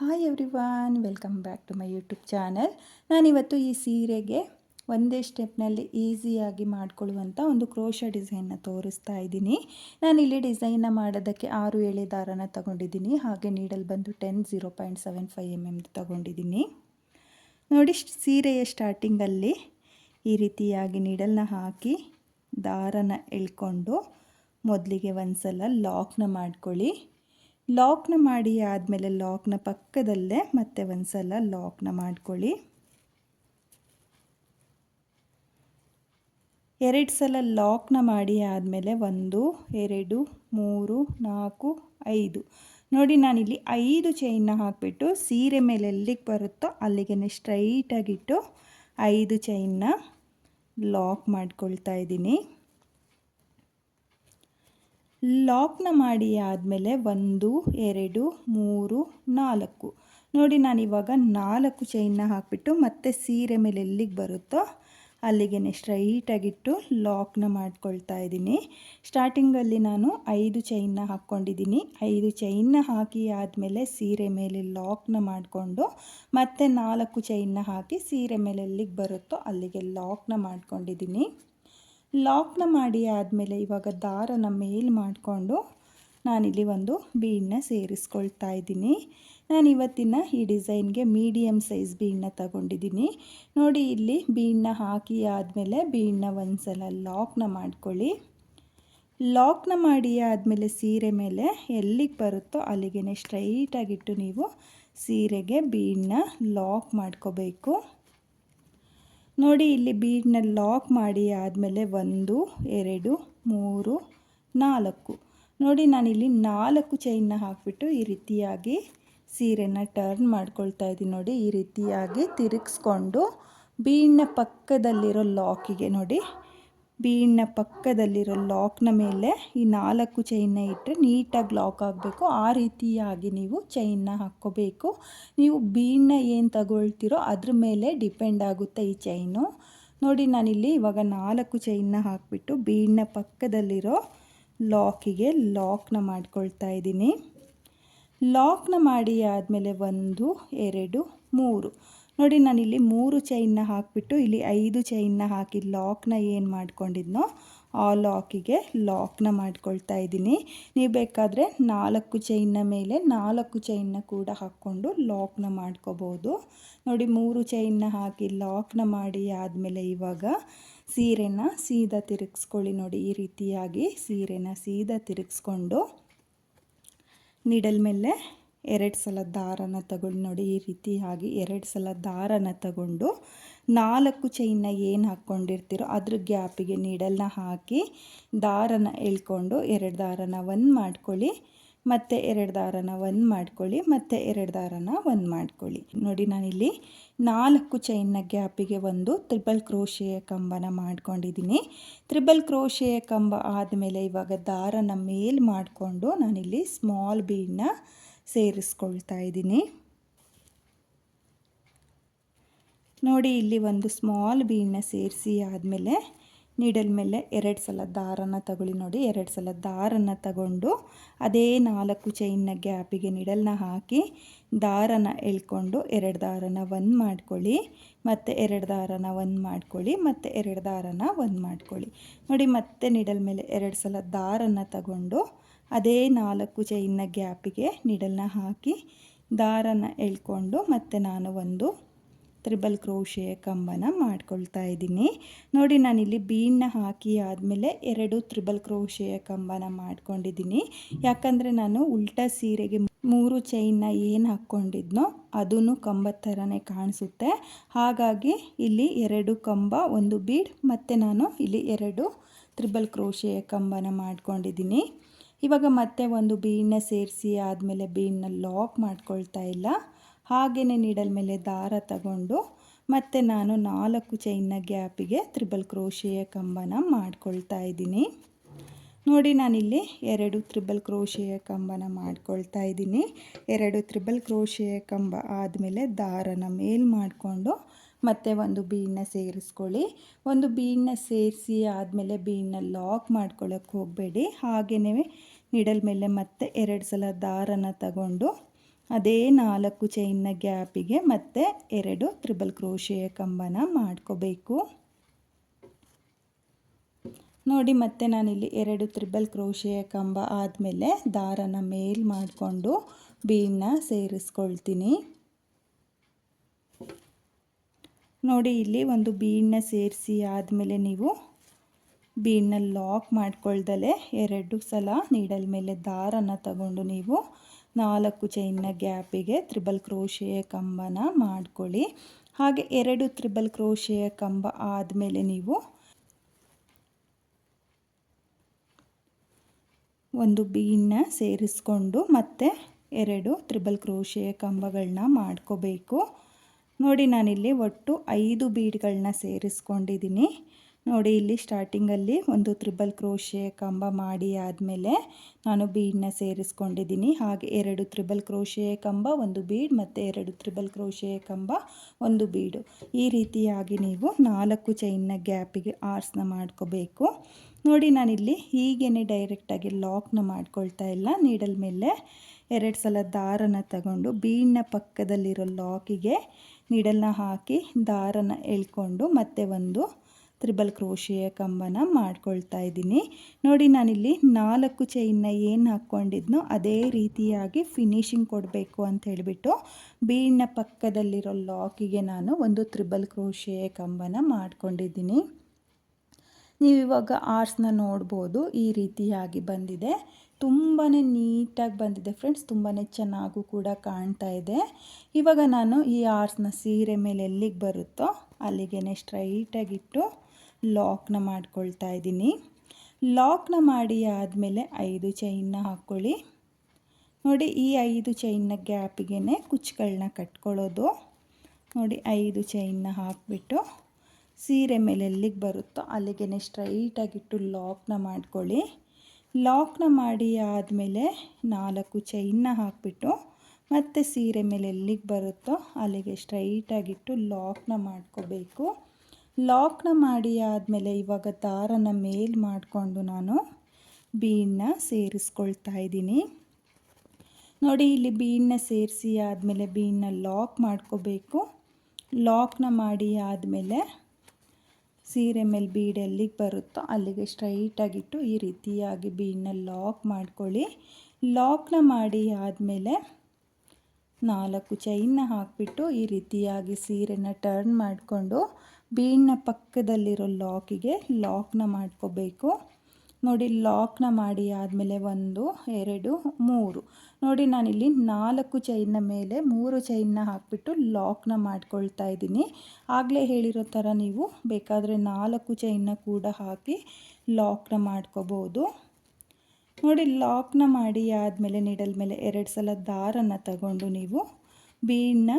Hi everyone, welcome back to my YouTube channel. ನಾನಿವತ್ತು ಈ ಸೀರೆಗೆ ಒಂದೇ ಸ್ಟೆಪ್ನಲ್ಲಿ ಈಸಿಯಾಗಿ ಮಾಡಿಕೊಳ್ಳುವಂಥ ಒಂದು ಕ್ರೋಶಾ ಡಿಸೈನ್ನ ತೋರಿಸ್ತಾ ಇದ್ದೀನಿ. ನಾನಿಲ್ಲಿ ಡಿಸೈನ್ನ ಮಾಡೋದಕ್ಕೆ 6 ಎಳೆ ದಾರನ ತಗೊಂಡಿದ್ದೀನಿ. ಹಾಗೆ ನೀಡಲ್ ಬಂದು 0.75 mm ತಗೊಂಡಿದ್ದೀನಿ. ನೋಡಿ, ಸೀರೆಯ ಸ್ಟಾರ್ಟಿಂಗಲ್ಲಿ ಈ ರೀತಿಯಾಗಿ ನೀಡಲ್ನ ಹಾಕಿ ದಾರನ ಎಳ್ಕೊಂಡು ಮೊದಲಿಗೆ ಒಂದು ಸಲ ಲಾಕ್ನ ಮಾಡ್ಕೊಳ್ಳಿ. ಲಾಕ್ನ ಮಾಡಿ ಆದಮೇಲೆ ಲಾಕ್ನ ಪಕ್ಕದಲ್ಲೇ ಮತ್ತೆ ಒಂದು ಸಲ ಲಾಕ್ನ ಮಾಡ್ಕೊಳ್ಳಿ. 2 ಸಲ ಲಾಕ್ನ ಮಾಡಿ ಆದಮೇಲೆ 1 2 3 4 5 ನೋಡಿ, ನಾನಿಲ್ಲಿ 5 ಚೈನ್ನ ಹಾಕಿಬಿಟ್ಟು ಸೀರೆ ಮೇಲೆ ಎಲ್ಲಿಗೆ ಬರುತ್ತೋ ಅಲ್ಲಿಗೆ ಸ್ಟ್ರೈಟಾಗಿಟ್ಟು 5 ಚೈನ್ನ ಲಾಕ್ ಮಾಡ್ಕೊಳ್ತಾ ಇದ್ದೀನಿ. ಲಾಕ್ನ ಮಾಡಿ ಆದಮೇಲೆ 1 2 3 4 ನೋಡಿ, ನಾನಿವಾಗ 4 ಚೈನ್ನ ಹಾಕಿಬಿಟ್ಟು ಮತ್ತೆ ಸೀರೆ ಮೇಲೆ ಎಲ್ಲಿಗೆ ಬರುತ್ತೋ ಅಲ್ಲಿಗೆ ಸ್ಟ್ರೈಟಾಗಿಟ್ಟು ಲಾಕ್ನ ಮಾಡ್ಕೊಳ್ತಾ ಇದ್ದೀನಿ. ಸ್ಟಾರ್ಟಿಂಗಲ್ಲಿ ನಾನು 5 ಚೈನ್ನ ಹಾಕ್ಕೊಂಡಿದ್ದೀನಿ. 5 ಚೈನ್ನ ಹಾಕಿ ಆದಮೇಲೆ ಸೀರೆ ಮೇಲೆ ಲಾಕ್ನ ಮಾಡಿಕೊಂಡು ಮತ್ತೆ 4 ಚೈನ್ನ ಹಾಕಿ ಸೀರೆ ಮೇಲೆ ಎಲ್ಲಿಗೆ ಬರುತ್ತೋ ಅಲ್ಲಿಗೆ ಲಾಕ್ನ ಮಾಡ್ಕೊಂಡಿದ್ದೀನಿ. ಲಾಕ್ನ ಮಾಡಿ ಆದಮೇಲೆ ಇವಾಗ ದಾರನ ಮೇಲ್ ಮಾಡಿಕೊಂಡು ನಾನಿಲ್ಲಿ ಒಂದು ಬೀಡನ್ನ ಸೇರಿಸ್ಕೊಳ್ತಾ ಇದ್ದೀನಿ. ನಾನು ಇವತ್ತಿನ ಈ ಡಿಸೈನ್ಗೆ ಮೀಡಿಯಮ್ ಸೈಜ್ ಬೀಡನ್ನ ತಗೊಂಡಿದ್ದೀನಿ. ನೋಡಿ, ಇಲ್ಲಿ ಬೀಡನ್ನ ಹಾಕಿ ಆದಮೇಲೆ ಬೀಡನ್ನ ಒಂದು ಸಲ ಲಾಕ್ನ ಮಾಡ್ಕೊಳ್ಳಿ. ಲಾಕ್ನ ಮಾಡಿ ಆದಮೇಲೆ ಸೀರೆ ಮೇಲೆ ಎಲ್ಲಿಗೆ ಬರುತ್ತೋ ಅಲ್ಲಿಗೆ ಸ್ಟ್ರೈಟಾಗಿಟ್ಟು ನೀವು ಸೀರೆಗೆ ಬೀಡನ್ನ ಲಾಕ್ ಮಾಡ್ಕೋಬೇಕು. ನೋಡಿ, ಇಲ್ಲಿ ಬೀಡನ್ನ ಲಾಕ್ ಮಾಡಿ ಆದಮೇಲೆ 1 2 3 4 ನೋಡಿ, ನಾನಿಲ್ಲಿ 4 ಚೈನ್ನ ಹಾಕಿಬಿಟ್ಟು ಈ ರೀತಿಯಾಗಿ ಸೀರೆನ ಟರ್ನ್ ಮಾಡ್ಕೊಳ್ತಾ ಇದ್ದೀನಿ. ನೋಡಿ, ಈ ರೀತಿಯಾಗಿ ತಿರುಗಿಸ್ಕೊಂಡು ಬೀಡನ್ನ ಪಕ್ಕದಲ್ಲಿರೋ ಲಾಕಿಗೆ ನೋಡಿ, ಬೀಡನ್ನ ಪಕ್ಕದಲ್ಲಿರೋ ಲಾಕ್ನ ಮೇಲೆ ಈ 4 ಚೈನ್ನ ಇಟ್ಟರೆ ನೀಟಾಗಿ ಲಾಕ್ ಆಗಬೇಕು. ಆ ರೀತಿಯಾಗಿ ನೀವು ಚೈನ್ನ ಹಾಕ್ಕೋಬೇಕು. ನೀವು ಬೀಡನ್ನ ಏನು ತಗೊಳ್ತೀರೋ ಅದ್ರ ಮೇಲೆ ಡಿಪೆಂಡ್ ಆಗುತ್ತೆ ಈ ಚೈನು. ನೋಡಿ, ನಾನಿಲ್ಲಿ ಇವಾಗ 4 ಚೈನ್ನ ಹಾಕಿಬಿಟ್ಟು ಬೀಡನ್ನ ಪಕ್ಕದಲ್ಲಿರೋ ಲಾಕಿಗೆ ಲಾಕ್ನ ಮಾಡ್ಕೊಳ್ತಾ ಇದ್ದೀನಿ. ಲಾಕ್ನ ಮಾಡಿ ಆದಮೇಲೆ 1 2 3 ನೋಡಿ, ನಾನಿಲ್ಲಿ 3 ಚೈನ್ನ ಹಾಕಿಬಿಟ್ಟು ಇಲ್ಲಿ 5 ಚೈನ್ನ ಹಾಕಿ ಲಾಕ್ನ ಏನು ಮಾಡ್ಕೊಂಡಿದ್ನೋ ಆ ಲಾಕಿಗೆ ಲಾಕ್ನ ಮಾಡ್ಕೊಳ್ತಾ ಇದ್ದೀನಿ. ನೀವು ಬೇಕಾದರೆ 4 ಚೈನ್ನ ಮೇಲೆ 4 ಚೈನ್ನ ಕೂಡ ಹಾಕ್ಕೊಂಡು ಲಾಕ್ನ ಮಾಡ್ಕೋಬೋದು. ನೋಡಿ, 3 ಚೈನ್ನ ಹಾಕಿ ಲಾಕ್ನ ಮಾಡಿ ಆದಮೇಲೆ ಇವಾಗ ಸೀರೆನ ಸೀದಾ ತಿರುಗಿಸ್ಕೊಳ್ಳಿ. ನೋಡಿ, ಈ ರೀತಿಯಾಗಿ ಸೀರೆನ ಸೀದಾ ತಿರುಗಿಸ್ಕೊಂಡು ನೀಡಲ್ ಮೇಲೆ 2 ಸಲ ದಾರನ ತಗೊಂಡು ನೋಡಿ, ಈ ರೀತಿಯಾಗಿ 2 ಸಲ ದಾರನ ತಗೊಂಡು 4 ಚೈನ್ನ ಏನು ಹಾಕ್ಕೊಂಡಿರ್ತೀರೋ ಅದ್ರ ಗ್ಯಾಪಿಗೆ ನೀಡಲ್ನ ಹಾಕಿ ದಾರನ ಎಳ್ಕೊಂಡು 2 ದಾರನ 1 ಮಾಡ್ಕೊಳ್ಳಿ, ಮತ್ತು 2 ದಾರನ 1 ಮಾಡ್ಕೊಳ್ಳಿ, ಮತ್ತು 2 ದಾರನ 1 ಮಾಡ್ಕೊಳ್ಳಿ. ನೋಡಿ, ನಾನಿಲ್ಲಿ 4 ಚೈನ್ನ ಗ್ಯಾಪಿಗೆ ಒಂದು ತ್ರಿಬಲ್ ಕ್ರೋಶೆಯ ಕಂಬನ ಮಾಡ್ಕೊಂಡಿದ್ದೀನಿ. ತ್ರಿಬಲ್ ಕ್ರೋಶೆಯ ಕಂಬ ಆದಮೇಲೆ ಇವಾಗ ದಾರನ ಮೇಲ್ ಮಾಡಿಕೊಂಡು ನಾನಿಲ್ಲಿ ಸ್ಮಾಲ್ ಬೀಡನ್ನ ಸೇರಿಸ್ಕೊಳ್ತಾ ಇದ್ದೀನಿ. ನೋಡಿ, ಇಲ್ಲಿ ಒಂದು ಸ್ಮಾಲ್ ಬೀಡನ್ನ ಸೇರಿಸಿ ಆದಮೇಲೆ ನೀಡಲ್ ಮೇಲೆ 2 ಸಲ ದಾರನ ತಗೊಳ್ಳಿ. ನೋಡಿ, 2 ಸಲ ದಾರನ ತಗೊಂಡು ಅದೇ 4 ಚೈನ್ನ ಗ್ಯಾಪಿಗೆ ನೀಡಲ್ನ ಹಾಕಿ ದಾರನ ಎಳ್ಕೊಂಡು 2 ದಾರನ 1 ಮಾಡ್ಕೊಳ್ಳಿ, ಮತ್ತು 2 ದಾರನ 1 ಮಾಡ್ಕೊಳ್ಳಿ, ಮತ್ತು 2 ದಾರನ 1 ಮಾಡ್ಕೊಳ್ಳಿ. ನೋಡಿ, ಮತ್ತೆ ನೀಡಲ್ ಮೇಲೆ 2 ಸಲ ದಾರನ ತಗೊಂಡು ಅದೇ 4 ಚೈನ್ನ ಗ್ಯಾಪಿಗೆ ನೀಡಲ್ನ ಹಾಕಿ ದಾರನ ಎಳ್ಕೊಂಡು ಮತ್ತೆ ನಾನು ಒಂದು ತ್ರಿಬಲ್ ಕ್ರೋಶೆಯ ಕಂಬನ ಮಾಡ್ಕೊಳ್ತಾ ಇದ್ದೀನಿ. ನೋಡಿ, ನಾನಿಲ್ಲಿ ಬೀಡನ್ನ ಹಾಕಿ ಆದಮೇಲೆ 2 ತ್ರಿಬಲ್ ಕ್ರೋಶೆಯ ಕಂಬನ ಮಾಡ್ಕೊಂಡಿದ್ದೀನಿ. ಯಾಕಂದರೆ ನಾನು ಉಲ್ಟಾ ಸೀರೆಗೆ 3 ಚೈನ್ನ ಏನು ಹಾಕ್ಕೊಂಡಿದ್ನೋ ಅದೂ ಕಂಬದ ಥರನೇ ಕಾಣಿಸುತ್ತೆ. ಹಾಗಾಗಿ ಇಲ್ಲಿ 2 ಕಂಬ 1 ಬೀಡ್ ಮತ್ತು ನಾನು ಇಲ್ಲಿ 2 ತ್ರಿಬಲ್ ಕ್ರೋಶೆಯ ಕಂಬನ ಮಾಡ್ಕೊಂಡಿದ್ದೀನಿ. ಇವಾಗ ಮತ್ತೆ ಒಂದು ಬೀಡನ್ನ ಸೇರಿಸಿ ಆದಮೇಲೆ ಬೀಡನ್ನ ಲಾಕ್ ಮಾಡ್ಕೊಳ್ತಾ ಇಲ್ಲ, ಹಾಗೆಯೇ ನೀಡಲ್ ಮೇಲೆ ದಾರ ತಗೊಂಡು ಮತ್ತು ನಾನು 4 ಚೈನ್ನ ಗ್ಯಾಪಿಗೆ ತ್ರಿಬಲ್ ಕ್ರೋಶೆಯ ಕಂಬನ ಮಾಡ್ಕೊಳ್ತಾ ಇದ್ದೀನಿ. ನೋಡಿ, ನಾನಿಲ್ಲಿ 2 ತ್ರಿಬಲ್ ಕ್ರೋಶೆಯ ಕಂಬನ ಮಾಡ್ಕೊಳ್ತಾ ಇದ್ದೀನಿ. 2 ತ್ರಿಬಲ್ ಕ್ರೋಶೆಯ ಕಂಬ ಆದಮೇಲೆ ದಾರನ ಮೇಲ್ ಮಾಡಿಕೊಂಡು ಮತ್ತೆ ಒಂದು ಬೀಡನ್ನ ಸೇರಿಸ್ಕೊಳ್ಳಿ. ಒಂದು ಬೀಡನ್ನ ಸೇರಿಸಿ ಆದಮೇಲೆ ಬೀಡನ್ನ ಲಾಕ್ ಮಾಡ್ಕೊಳ್ಳೋಕ್ಕೆ ಹೋಗಬೇಡಿ. ಹಾಗೆಯೇ ನೀಡಲ್ ಮೇಲೆ ಮತ್ತೆ 2 ಸಲ ದಾರನ ತಗೊಂಡು ಅದೇ 4 ಚೈನ್ನ ಗ್ಯಾಪಿಗೆ ಮತ್ತೆ 2 ತ್ರಿಬಲ್ ಕ್ರೋಶೆಯ ಕಂಬನ ಮಾಡ್ಕೋಬೇಕು. ನೋಡಿ ಮತ್ತೆ ನಾನಿಲ್ಲಿ 2 ತ್ರಿಬಲ್ ಕ್ರೋಶೆಯ ಕಂಬ ಆದಮೇಲೆ ದಾರನ ಮೇಲ್ ಮಾಡಿಕೊಂಡು ಬೀಡನ್ನ ಸೇರಿಸ್ಕೊಳ್ತೀನಿ. ನೋಡಿ ಇಲ್ಲಿ ಒಂದು ಬೀಡನ್ನ ಸೇರಿಸಿ ಆದಮೇಲೆ ನೀವು ಬೀಡನ್ನ ಲಾಕ್ ಮಾಡ್ಕೊಳ್ದಲೇ 2 ಸಲ ನೀಡಲ್ ಮೇಲೆ ದಾರನ ತಗೊಂಡು ನೀವು 4 ಚೈನ್ನ ಗ್ಯಾಪಿಗೆ ತ್ರಿಬಲ್ ಕ್ರೋಶೆಯ ಕಂಬನ ಮಾಡ್ಕೊಳ್ಳಿ. ಹಾಗೆ 2 ತ್ರಿಬಲ್ ಕ್ರೋಶೆಯ ಕಂಬ ಆದಮೇಲೆ ನೀವು ಒಂದು ಬೀಡನ್ನ ಸೇರಿಸ್ಕೊಂಡು ಮತ್ತೆ 2 ತ್ರಿಬಲ್ ಕ್ರೋಶೆಯ ಕಂಬಗಳನ್ನ ಮಾಡ್ಕೋಬೇಕು. ನೋಡಿ ನಾನಿಲ್ಲಿ ಒಟ್ಟು 5 ಬೀಡ್ಗಳನ್ನ ಸೇರಿಸ್ಕೊಂಡಿದ್ದೀನಿ. ನೋಡಿ ಇಲ್ಲಿ ಸ್ಟಾರ್ಟಿಂಗಲ್ಲಿ ಒಂದು ತ್ರಿಬಲ್ ಕ್ರೋಶೆಯ ಕಂಬ ಮಾಡಿ ಆದಮೇಲೆ ನಾನು ಬೀಡನ್ನ ಸೇರಿಸ್ಕೊಂಡಿದ್ದೀನಿ. ಹಾಗೆ 2 ತ್ರಿಬಲ್ ಕ್ರೋಶೆಯ ಕಂಬ, ಒಂದು ಬೀಡ್ ಮತ್ತು 2 ತ್ರಿಬಲ್ ಕ್ರೋಶೆಯ ಕಂಬ, ಒಂದು ಬೀಡು. ಈ ರೀತಿಯಾಗಿ ನೀವು 4 ಚೈನ್ನ ಗ್ಯಾಪಿಗೆ ಆರ್ಸ್ನ ಮಾಡ್ಕೋಬೇಕು. ನೋಡಿ ನಾನಿಲ್ಲಿ ಹೀಗೇ ಡೈರೆಕ್ಟಾಗಿ ಲಾಕ್ನ ಮಾಡ್ಕೊಳ್ತಾ ಇಲ್ಲ. ನೀಡಲ್ ಮೇಲೆ 2 ಸಲ ದಾರನ ತಗೊಂಡು ಬೀಡ್ನ ಪಕ್ಕದಲ್ಲಿರೋ ಲಾಕಿಗೆ ನೀಡಲ್ನ ಹಾಕಿ ದಾರನ ಎಳ್ಕೊಂಡು ಮತ್ತೆ ಒಂದು ತ್ರಿಬಲ್ ಕ್ರೋಶೆಯ ಕಂಬನ ಮಾಡ್ಕೊಳ್ತಾ ಇದ್ದೀನಿ. ನೋಡಿ ನಾನಿಲ್ಲಿ 4 ಚೈನ್ನ ಏನು ಹಾಕ್ಕೊಂಡಿದ್ನೋ ಅದೇ ರೀತಿಯಾಗಿ ಫಿನಿಶಿಂಗ್ ಕೊಡಬೇಕು ಅಂತ ಹೇಳಿಬಿಟ್ಟು ಬೀಡ್ನ ಪಕ್ಕದಲ್ಲಿರೋ ಲಾಕಿಗೆ ನಾನು ಒಂದು ತ್ರಿಬಲ್ ಕ್ರೋಶೆಯ ಕಂಬನ ಮಾಡ್ಕೊಂಡಿದ್ದೀನಿ. ನೀವಿವಾಗ ಆರ್ಸ್ನ ನೋಡ್ಬೋದು, ಈ ರೀತಿಯಾಗಿ ಬಂದಿದೆ. ತುಂಬಾ ನೀಟಾಗಿ ಬಂದಿದೆ ಫ್ರೆಂಡ್ಸ್, ತುಂಬಾ ಚೆನ್ನಾಗೂ ಕೂಡ ಕಾಣ್ತಾ ಇದೆ. ಇವಾಗ ನಾನು ಈ ಆರ್ಸ್ನ ಸೀರೆ ಮೇಲೆ ಎಲ್ಲಿಗೆ ಬರುತ್ತೋ ಅಲ್ಲಿಗೆ ಸ್ಟ್ರೈಟಾಗಿಟ್ಟು ಲಾಕ್ನ ಮಾಡ್ಕೊಳ್ತಾ ಇದ್ದೀನಿ. ಲಾಕ್ನ ಮಾಡಿ ಆದಮೇಲೆ 5 ಚೈನ್ನ ಹಾಕ್ಕೊಳ್ಳಿ. ನೋಡಿ ಈ 5 ಚೈನ್ನ ಗ್ಯಾಪಿಗೆ ಕುಚ್ಚುಗಳನ್ನ ಕಟ್ಕೊಳ್ಳೋದು. ನೋಡಿ 5 ಚೈನ್ನ ಹಾಕಿಬಿಟ್ಟು ಸೀರೆ ಮೇಲೆ ಎಲ್ಲಿಗೆ ಬರುತ್ತೋ ಅಲ್ಲಿಗೆ ಸ್ಟ್ರೈಟಾಗಿಟ್ಟು ಲಾಕ್ನ ಮಾಡ್ಕೊಳ್ಳಿ. ಲಾಕ್ನ ಮಾಡಿ ಆದಮೇಲೆ 4 ಚೈನ್ನ ಹಾಕಿಬಿಟ್ಟು ಮತ್ತು ಸೀರೆ ಮೇಲೆ ಎಲ್ಲಿಗೆ ಬರುತ್ತೋ ಅಲ್ಲಿಗೆ ಸ್ಟ್ರೈಟಾಗಿಟ್ಟು ಲಾಕ್ನ ಮಾಡ್ಕೋಬೇಕು. ಲಾಕ್ನ ಮಾಡಿ ಆದಮೇಲೆ ಇವಾಗ ದಾರನ ಮೇಲ್ ಮಾಡಿಕೊಂಡು ನಾನು ಬೀಡನ್ನ ಸೇರಿಸ್ಕೊಳ್ತಾ ಇದ್ದೀನಿ. ನೋಡಿ ಇಲ್ಲಿ ಬೀಡನ್ನ ಸೇರಿಸಿ ಆದಮೇಲೆ ಬೀಡನ್ನ ಲಾಕ್ ಮಾಡ್ಕೋಬೇಕು. ಲಾಕ್ನ ಮಾಡಿ ಆದಮೇಲೆ ಸೀರೆ ಮೇಲೆ ಬೀಡ್ ಎಲ್ಲಿಗೆ ಬರುತ್ತೋ ಅಲ್ಲಿಗೆ ಸ್ಟ್ರೈಟಾಗಿಟ್ಟು ಈ ರೀತಿಯಾಗಿ ಬೀಡನ್ನ ಲಾಕ್ ಮಾಡ್ಕೊಳ್ಳಿ. ಲಾಕ್ನ ಮಾಡಿ ಆದಮೇಲೆ 4 ಚೈನ್ನ ಹಾಕಿಬಿಟ್ಟು ಈ ರೀತಿಯಾಗಿ ಸೀರೆನ ಟರ್ನ್ ಮಾಡಿಕೊಂಡು ಬೀಡ್ನ ಪಕ್ಕದಲ್ಲಿರೋ ಲಾಕಿಗೆ ಲಾಕ್ನ ಮಾಡ್ಕೋಬೇಕು. ನೋಡಿ ಲಾಕ್ನ ಮಾಡಿ ಆದಮೇಲೆ 1 2 3 ನೋಡಿ ನಾನಿಲ್ಲಿ 4 ಚೈನ್ನ ಮೇಲೆ 3 ಚೈನ್ನ ಹಾಕಿಬಿಟ್ಟು ಲಾಕ್ನ ಮಾಡ್ಕೊಳ್ತಾ ಇದ್ದೀನಿ. ಆಗಲೇ ಹೇಳಿರೋ ಥರ ನೀವು ಬೇಕಾದರೆ 4 ಚೈನ್ನ ಕೂಡ ಹಾಕಿ ಲಾಕ್ನ ಮಾಡ್ಕೋಬೋದು. ನೋಡಿ ಲಾಕ್ನ ಮಾಡಿ ಆದಮೇಲೆ ನೀಡಲ್ ಮೇಲೆ 2 ಸಲ ದಾರನ ತಗೊಂಡು ನೀವು ಬೀಡನ್ನ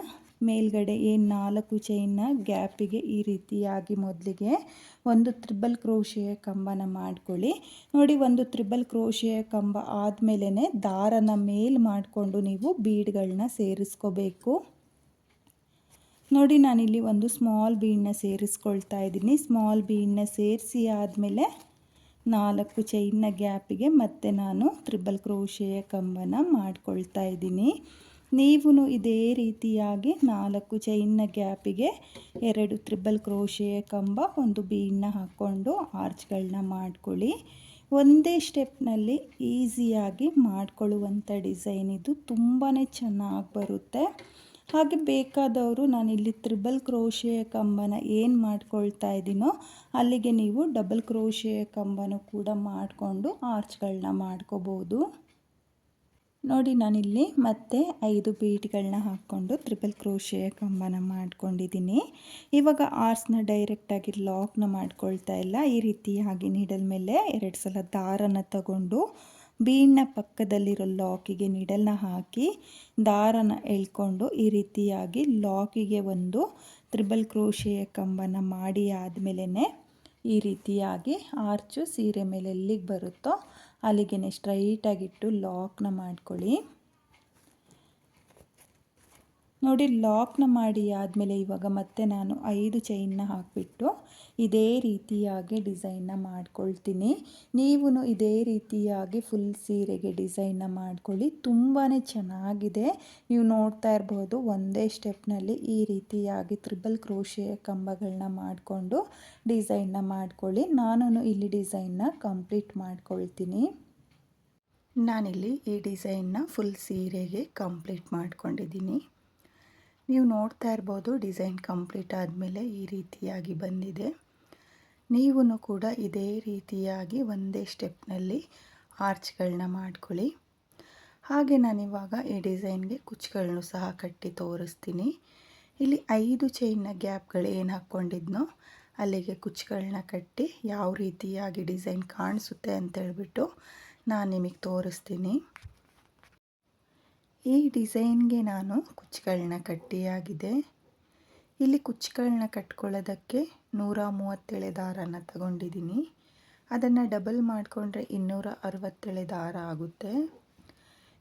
ಮೇಲ್ಗಡೆ ಏನು 4 ಚೈನ್ನ ಗ್ಯಾಪಿಗೆ ಈ ರೀತಿಯಾಗಿ ಮೊದಲಿಗೆ ಒಂದು ತ್ರಿಬಲ್ ಕ್ರೋಶೆಯ ಕಂಬನ ಮಾಡ್ಕೊಳ್ಳಿ. ನೋಡಿ ಒಂದು ತ್ರಿಬಲ್ ಕ್ರೋಶೆಯ ಕಂಬ ಆದಮೇಲೆ ದಾರನ ಮೇಲ್ ಮಾಡಿಕೊಂಡು ನೀವು ಬೀಡ್ಗಳನ್ನ ಸೇರಿಸ್ಕೋಬೇಕು. ನೋಡಿ ನಾನಿಲ್ಲಿ ಒಂದು ಸ್ಮಾಲ್ ಬೀಡನ್ನ ಸೇರಿಸ್ಕೊಳ್ತಾ ಇದ್ದೀನಿ. ಸ್ಮಾಲ್ ಬೀಡನ್ನ ಸೇರಿಸಿ ಆದಮೇಲೆ 4 ಚೈನ್ನ ಗ್ಯಾಪಿಗೆ ಮತ್ತೆ ನಾನು ತ್ರಿಬಲ್ ಕ್ರೋಶೆಯ ಕಂಬನ ಮಾಡ್ಕೊಳ್ತಾ ಇದ್ದೀನಿ. ನೀವು ಇದೇ ರೀತಿಯಾಗಿ 4 ಚೈನ್ನ ಗ್ಯಾಪಿಗೆ 2 ತ್ರಿಬಲ್ ಕ್ರೋಶೆಯ ಕಂಬ, ಒಂದು ಬೀಡನ್ನ ಹಾಕ್ಕೊಂಡು ಆರ್ಚ್ಗಳನ್ನ ಮಾಡ್ಕೊಳ್ಳಿ. ಒಂದೇ ಸ್ಟೆಪ್ನಲ್ಲಿ ಈಸಿಯಾಗಿ ಮಾಡ್ಕೊಳ್ಳುವಂಥ ಡಿಸೈನ್ ಇದು. ತುಂಬಾ ಚೆನ್ನಾಗಿ ಬರುತ್ತೆ. ಹಾಗೆ ಬೇಕಾದವರು ನಾನಿಲ್ಲಿ ತ್ರಿಬಲ್ ಕ್ರೋಶೆಯ ಕಂಬನ ಏನು ಮಾಡ್ಕೊಳ್ತಾ ಇದ್ದೀನೋ ಅಲ್ಲಿಗೆ ನೀವು ಡಬಲ್ ಕ್ರೋಶೆಯ ಕಂಬನೂ ಕೂಡ ಮಾಡಿಕೊಂಡು ಆರ್ಚ್ಗಳನ್ನ ಮಾಡ್ಕೋಬೋದು. ನೋಡಿ ನಾನಿಲ್ಲಿ ಮತ್ತೆ 5 ಬೀಡ್ಗಳನ್ನ ಹಾಕ್ಕೊಂಡು ತ್ರಿಬಲ್ ಕ್ರೋಶೆಯ ಕಂಬನ ಮಾಡ್ಕೊಂಡಿದ್ದೀನಿ. ಇವಾಗ ಆರ್ಸ್ನ ಡೈರೆಕ್ಟಾಗಿ ಲಾಕ್ನ ಮಾಡ್ಕೊಳ್ತಾ ಇಲ್ಲ. ಈ ರೀತಿಯಾಗಿ ನೀಡಲ್ ಮೇಲೆ 2 ಸಲ ದಾರನ ತಗೊಂಡು ಬೀಡ್ನ ಪಕ್ಕದಲ್ಲಿರೋ ಲಾಕಿಗೆ ನೀಡಲ್ನ ಹಾಕಿ ದಾರನ ಎಳ್ಕೊಂಡು ಈ ರೀತಿಯಾಗಿ ಲಾಕಿಗೆ ಒಂದು ತ್ರಿಬಲ್ ಕ್ರೋಶೆಯ ಕಂಬನ ಮಾಡಿ ಆದಮೇಲೆ ಈ ರೀತಿಯಾಗಿ ಆರ್ಚು ಸೀರೆ ಮೇಲೆ ಎಲ್ಲಿಗೆ ಬರುತ್ತೋ ಅಲ್ಲಿಗೆ ಸ್ಟ್ರೈಟಾಗಿಟ್ಟು ಲಾಕ್ನ ಮಾಡ್ಕೊಳ್ಳಿ. ನೋಡಿ ಲಾಕ್ನ ಮಾಡಿ ಆದಮೇಲೆ ಇವಾಗ ಮತ್ತೆ ನಾನು 5 ಚೈನ್ನ ಹಾಕಿಬಿಟ್ಟು ಇದೇ ರೀತಿಯಾಗಿ ಡಿಸೈನ್ನ ಮಾಡ್ಕೊಳ್ತೀನಿ. ನೀವು ಇದೇ ರೀತಿಯಾಗಿ ಫುಲ್ ಸೀರೆಗೆ ಡಿಸೈನ್ನ ಮಾಡ್ಕೊಳ್ಳಿ. ತುಂಬಾ ಚೆನ್ನಾಗಿದೆ. ನೀವು ನೋಡ್ತಾ ಇರ್ಬೋದು ಒಂದೇ ಸ್ಟೆಪ್ನಲ್ಲಿ ಈ ರೀತಿಯಾಗಿ ತ್ರಿಬಲ್ ಕ್ರೋಶೆಯ ಕಂಬಗಳನ್ನ ಮಾಡಿಕೊಂಡು ಡಿಸೈನ್ನ ಮಾಡ್ಕೊಳ್ಳಿ. ನಾನು ಇಲ್ಲಿ ಡಿಸೈನ್ನ ಕಂಪ್ಲೀಟ್ ಮಾಡ್ಕೊಳ್ತೀನಿ. ನಾನಿಲ್ಲಿ ಈ ಡಿಸೈನ್ನ ಫುಲ್ ಸೀರೆಗೆ ಕಂಪ್ಲೀಟ್ ಮಾಡ್ಕೊಂಡಿದ್ದೀನಿ. ನೀವು ನೋಡ್ತಾ ಇರ್ಬೋದು ಡಿಸೈನ್ ಕಂಪ್ಲೀಟ್ ಆದಮೇಲೆ ಈ ರೀತಿಯಾಗಿ ಬಂದಿದೆ. ನೀವು ಕೂಡ ಇದೇ ರೀತಿಯಾಗಿ ಒಂದೇ ಸ್ಟೆಪ್ನಲ್ಲಿ ಆರ್ಚ್ಗಳನ್ನ ಮಾಡ್ಕೊಳ್ಳಿ. ಹಾಗೆ ನಾನಿವಾಗ ಈ ಡಿಸೈನ್ಗೆ ಕುಚ್ಚುಗಳನ್ನು ಸಹ ಕಟ್ಟಿ ತೋರಿಸ್ತೀನಿ. ಇಲ್ಲಿ 5 ಚೈನ್ನ ಗ್ಯಾಪ್ಗಳು ಏನು ಹಾಕ್ಕೊಂಡಿದ್ನೋ ಅಲ್ಲಿಗೆ ಕುಚ್ಚುಗಳನ್ನ ಕಟ್ಟಿ ಯಾವ ರೀತಿಯಾಗಿ ಡಿಸೈನ್ ಕಾಣಿಸುತ್ತೆ ಅಂತೇಳ್ಬಿಟ್ಟು ನಾನು ನಿಮಗೆ ತೋರಿಸ್ತೀನಿ. ಈ ಡಿಸೈನ್ಗೆ ನಾನು ಕುಚ್ಚುಗಳನ್ನ ಕಟ್ಟಿಯಾಗಿದೆ. ಇಲ್ಲಿ ಕುಚ್ಚುಗಳನ್ನ ಕಟ್ಕೊಳ್ಳೋದಕ್ಕೆ 137 ದಾರನ ತಗೊಂಡಿದ್ದೀನಿ. ಅದನ್ನು ಡಬಲ್ ಮಾಡಿಕೊಂಡ್ರೆ 267 ದಾರ ಆಗುತ್ತೆ.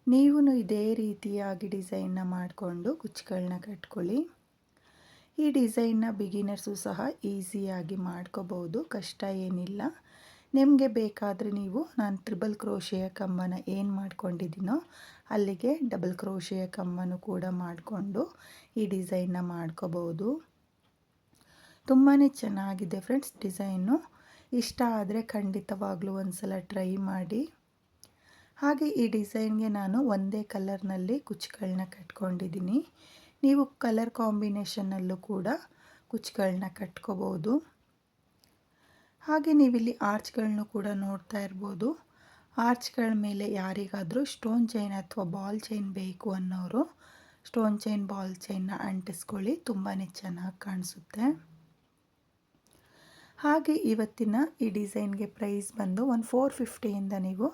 ನೀವು ಇದೇ ರೀತಿಯಾಗಿ ಡಿಸೈನ್ನ ಮಾಡಿಕೊಂಡು ಕುಚ್ಚುಗಳನ್ನ ಕಟ್ಕೊಳ್ಳಿ. ಈ ಡಿಸೈನ್ನ ಬಿಗಿನರ್ಸು ಸಹ ಈಸಿಯಾಗಿ ಮಾಡ್ಕೋಬೋದು, ಕಷ್ಟ ಏನಿಲ್ಲ. ನಿಮಗೆ ಬೇಕಾದರೆ ನೀವು ನಾನು ತ್ರಿಬಲ್ ಕ್ರೋಶೆಯ ಕಂಬನ ಏನು ಮಾಡ್ಕೊಂಡಿದ್ದೀನೋ ಅಲ್ಲಿಗೆ ಡಬಲ್ ಕ್ರೋಶೆಯ ಕಂಬನೂ ಕೂಡ ಮಾಡಿಕೊಂಡು ಈ ಡಿಸೈನ್ನ ಮಾಡ್ಕೋಬೋದು. ತುಂಬಾ ಚೆನ್ನಾಗಿದೆ ಫ್ರೆಂಡ್ಸ್ ಡಿಸೈನು. ಇಷ್ಟ ಆದರೆ ಖಂಡಿತವಾಗ್ಲೂ ಒಂದು ಸಲ ಟ್ರೈ ಮಾಡಿ. ಹಾಗೆ ಈ ಡಿಸೈನ್ಗೆ ನಾನು ಒಂದೇ ಕಲರ್ನಲ್ಲಿ ಕುಚ್ಚುಗಳನ್ನ ಕಟ್ಕೊಂಡಿದ್ದೀನಿ. ನೀವು ಕಲರ್ ಕಾಂಬಿನೇಷನ್ನಲ್ಲೂ ಕೂಡ ಕುಚ್ಚುಗಳನ್ನ ಕಟ್ಕೋಬೋದು. ಹಾಗೆ ನೀವಿಲ್ಲಿ ಆರ್ಚ್ಗಳನ್ನು ಕೂಡ ನೋಡ್ತಾ ಇರ್ಬೋದು. ಆರ್ಚ್ಗಳ ಮೇಲೆ ಯಾರಿಗಾದರೂ ಸ್ಟೋನ್ ಚೈನ್ ಅಥವಾ ಬಾಲ್ ಚೈನ್ ಬೇಕು ಅನ್ನೋರು ಸ್ಟೋನ್ ಚೈನ್ ಬಾಲ್ ಚೈನ್ನ ಅಂಟಿಸ್ಕೊಳ್ಳಿ, ತುಂಬಾ ಚೆನ್ನಾಗಿ ಕಾಣಿಸುತ್ತೆ. ಹಾಗೆ ಇವತ್ತಿನ ಈ ಡಿಸೈನ್ಗೆ ಪ್ರೈಸ್ ಬಂದು ಒಂದು 450ಇಂದ ನೀವು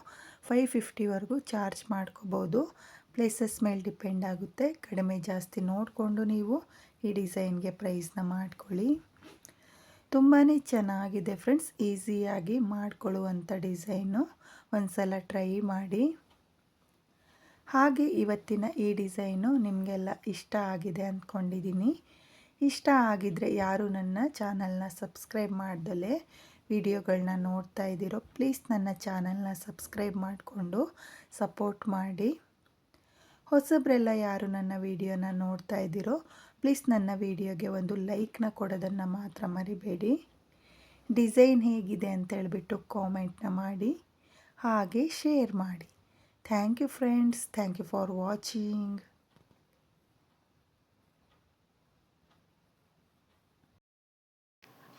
550ವರೆಗೂ ಚಾರ್ಜ್ ಮಾಡ್ಕೋಬೋದು. ಪ್ಲೇಸಸ್ ಮೇಲೆ ಡಿಪೆಂಡ್ ಆಗುತ್ತೆ. ಕಡಿಮೆ ಜಾಸ್ತಿ ನೋಡಿಕೊಂಡು ನೀವು ಈ ಡಿಸೈನ್ಗೆ ಪ್ರೈಸ್ನ ಮಾಡ್ಕೊಳ್ಳಿ. ತುಂಬಾ ಚೆನ್ನಾಗಿದೆ ಫ್ರೆಂಡ್ಸ್, ಈಸಿಯಾಗಿ ಮಾಡ್ಕೊಳ್ಳುವಂಥ ಡಿಸೈನು. ಒಂದು ಸಲ ಟ್ರೈ ಮಾಡಿ. ಹಾಗೆ ಇವತ್ತಿನ ಈ ಡಿಸೈನು ನಿಮಗೆಲ್ಲ ಇಷ್ಟ ಆಗಿದೆ ಅಂದ್ಕೊಂಡಿದ್ದೀನಿ. ಇಷ್ಟ ಆಗಿದ್ದರೆ ಯಾರು ನನ್ನ ಚಾನಲ್ನ ಸಬ್ಸ್ಕ್ರೈಬ್ ಮಾಡ್ದಲೇ ವಿಡಿಯೋಗಳನ್ನ ನೋಡ್ತಾ ಇದ್ದೀರೋ ಪ್ಲೀಸ್ ನನ್ನ ಚಾನಲ್ನ ಸಬ್ಸ್ಕ್ರೈಬ್ ಮಾಡಿಕೊಂಡು ಸಪೋರ್ಟ್ ಮಾಡಿ. ಹೊಸಬ್ರೆಲ್ಲ ಯಾರು ನನ್ನ ವಿಡಿಯೋನ ನೋಡ್ತಾ ಇದ್ದೀರೋ ಪ್ಲೀಸ್ ನನ್ನ ವಿಡಿಯೋಗೆ ಒಂದು ಲೈಕ್ನ ಕೊಡೋದನ್ನು ಮಾತ್ರ ಮರಿಬೇಡಿ. ಡಿಸೈನ್ ಹೇಗಿದೆ ಅಂತೇಳ್ಬಿಟ್ಟು ಕಾಮೆಂಟ್ನ ಮಾಡಿ, ಹಾಗೆ ಶೇರ್ ಮಾಡಿ. Thank you friends, thank you for watching.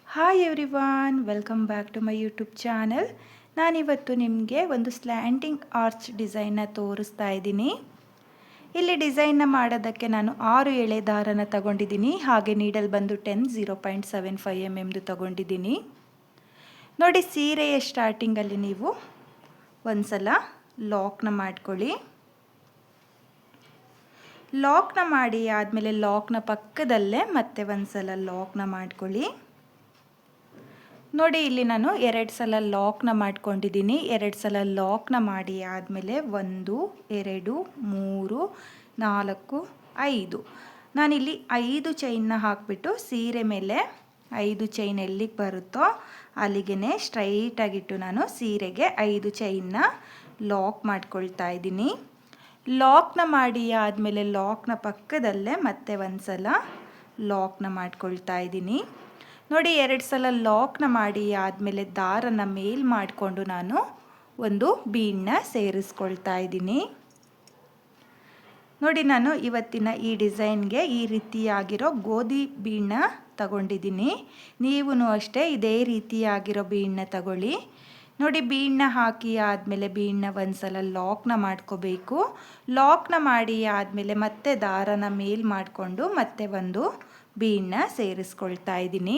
Hi everyone, welcome back to my YouTube channel. ನಾನಿವತ್ತು ನಿಮಗೆ ಒಂದು ಸ್ಲ್ಯಾಂಟಿಂಗ್ ಆರ್ಚ್ ಡಿಸೈನ್ನ ತೋರಿಸ್ತಾ ಇದ್ದೀನಿ. ಇಲ್ಲಿ ಡಿಸೈನ್ನ ಮಾಡೋದಕ್ಕೆ ನಾನು 6 ಎಳೆ ದಾರನ ತಗೊಂಡಿದ್ದೀನಿ. ಹಾಗೆ ನೀಡಲ್ ಬಂದು 0.75 mm ತಗೊಂಡಿದ್ದೀನಿ. ನೋಡಿ ಸೀರೆಯ ಸ್ಟಾರ್ಟಿಂಗಲ್ಲಿ ನೀವು ಒಂದು ಸಲ ಲಾಕ್ನ ಮಾಡ್ಕೊಳ್ಳಿ. ಲಾಕ್ನ ಮಾಡಿ ಆದಮೇಲೆ ಲಾಕ್ನ ಪಕ್ಕದಲ್ಲೇ ಮತ್ತೆ ಒಂದು ಸಲ ಲಾಕ್ನ ಮಾಡ್ಕೊಳ್ಳಿ. ನೋಡಿ ಇಲ್ಲಿ ನಾನು 2 ಸಲ ಲಾಕ್ನ ಮಾಡ್ಕೊಂಡಿದ್ದೀನಿ. 2 ಸಲ ಲಾಕ್ನ ಮಾಡಿ ಆದಮೇಲೆ 1 2 3 4 5 ನಾನಿಲ್ಲಿ 5 ಚೈನ್ನ ಹಾಕಿಬಿಟ್ಟು ಸೀರೆ ಮೇಲೆ 5 ಚೈನ್ ಎಲ್ಲಿಗೆ ಬರುತ್ತೋ ಅಲ್ಲಿಗೆ ಸ್ಟ್ರೈಟಾಗಿಟ್ಟು ನಾನು ಸೀರೆಗೆ 5 ಚೈನ್ನ ಲಾಕ್ ಮಾಡ್ಕೊಳ್ತಾ ಇದ್ದೀನಿ. ಲಾಕ್ನ ಮಾಡಿ ಆದಮೇಲೆ ಲಾಕ್ನ ಪಕ್ಕದಲ್ಲೇ ಮತ್ತೆ ಒಂದು ಸಲ ಲಾಕ್ನ ಮಾಡ್ಕೊಳ್ತಾ ಇದ್ದೀನಿ. ನೋಡಿ 2 ಸಲ ಲಾಕ್ನ ಮಾಡಿ ಆದಮೇಲೆ ದಾರನ ಮೇಲ್ ಮಾಡಿಕೊಂಡು ನಾನು ಒಂದು ಬೀಡನ್ನ ಸೇರಿಸ್ಕೊಳ್ತಾ ಇದ್ದೀನಿ. ನೋಡಿ ನಾನು ಇವತ್ತಿನ ಈ ಡಿಸೈನ್ಗೆ ಈ ರೀತಿಯಾಗಿರೋ ಗೋಧಿ ಬೀಡನ್ನ ತಗೊಂಡಿದ್ದೀನಿ. ನೀವು ಅಷ್ಟೇ ಇದೇ ರೀತಿಯಾಗಿರೋ ಬೀಡನ್ನ ತಗೊಳ್ಳಿ. ನೋಡಿ ಬೀಡನ್ನ ಹಾಕಿ ಆದಮೇಲೆ ಬೀಡನ್ನ ಒಂದು ಸಲ ಲಾಕ್ನ ಮಾಡ್ಕೋಬೇಕು. ಲಾಕ್ನ ಮಾಡಿ ಆದಮೇಲೆ ಮತ್ತೆ ದಾರನ ಮೇಲ್ ಮಾಡಿಕೊಂಡು ಮತ್ತೆ ಒಂದು ಬೀಡನ್ನ ಸೇರಿಸ್ಕೊಳ್ತಾ ಇದ್ದೀನಿ.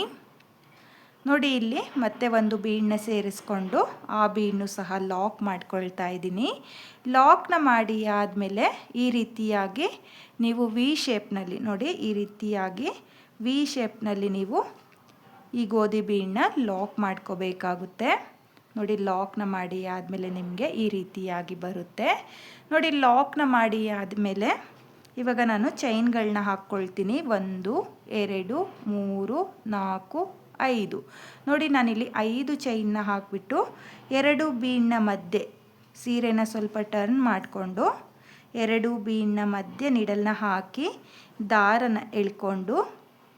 ನೋಡಿ ಇಲ್ಲಿ ಮತ್ತೆ ಒಂದು ಬೀಡನ್ನ ಸೇರಿಸ್ಕೊಂಡು ಆ ಬೀಡನ್ನು ಸಹ ಲಾಕ್ ಮಾಡ್ಕೊಳ್ತಾ ಇದ್ದೀನಿ. ಲಾಕ್ನ ಮಾಡಿ ಆದಮೇಲೆ ಈ ರೀತಿಯಾಗಿ ನೀವು ವಿ ಶೇಪ್ನಲ್ಲಿ ನೋಡಿ ಈ ರೀತಿಯಾಗಿ ವಿ ಶೇಪ್ನಲ್ಲಿ ನೀವು ಈ ಗೋಧಿ ಬೀಡನ್ನ ಲಾಕ್ ಮಾಡ್ಕೋಬೇಕಾಗುತ್ತೆ. ನೋಡಿ ಲಾಕ್ನ ಮಾಡಿ ಆದಮೇಲೆ ನಿಮಗೆ ಈ ರೀತಿಯಾಗಿ ಬರುತ್ತೆ. ನೋಡಿ ಲಾಕ್ನ ಮಾಡಿ ಆದಮೇಲೆ ಇವಾಗ ನಾನು ಚೈನ್ಗಳನ್ನ ಹಾಕ್ಕೊಳ್ತೀನಿ. 1 2 3 4 5 ನೋಡಿ ನಾನಿಲ್ಲಿ 5 ಚೈನ್ನ ಹಾಕಿಬಿಟ್ಟು 2 ಬೀಡ್ನ ಮಧ್ಯೆ ಸೀರೆನ ಸ್ವಲ್ಪ ಟರ್ನ್ ಮಾಡಿಕೊಂಡು 2 ಬೀಡ್ನ ಮಧ್ಯೆ ನೀಡಲ್ನ ಹಾಕಿ ದಾರನ ಎಳ್ಕೊಂಡು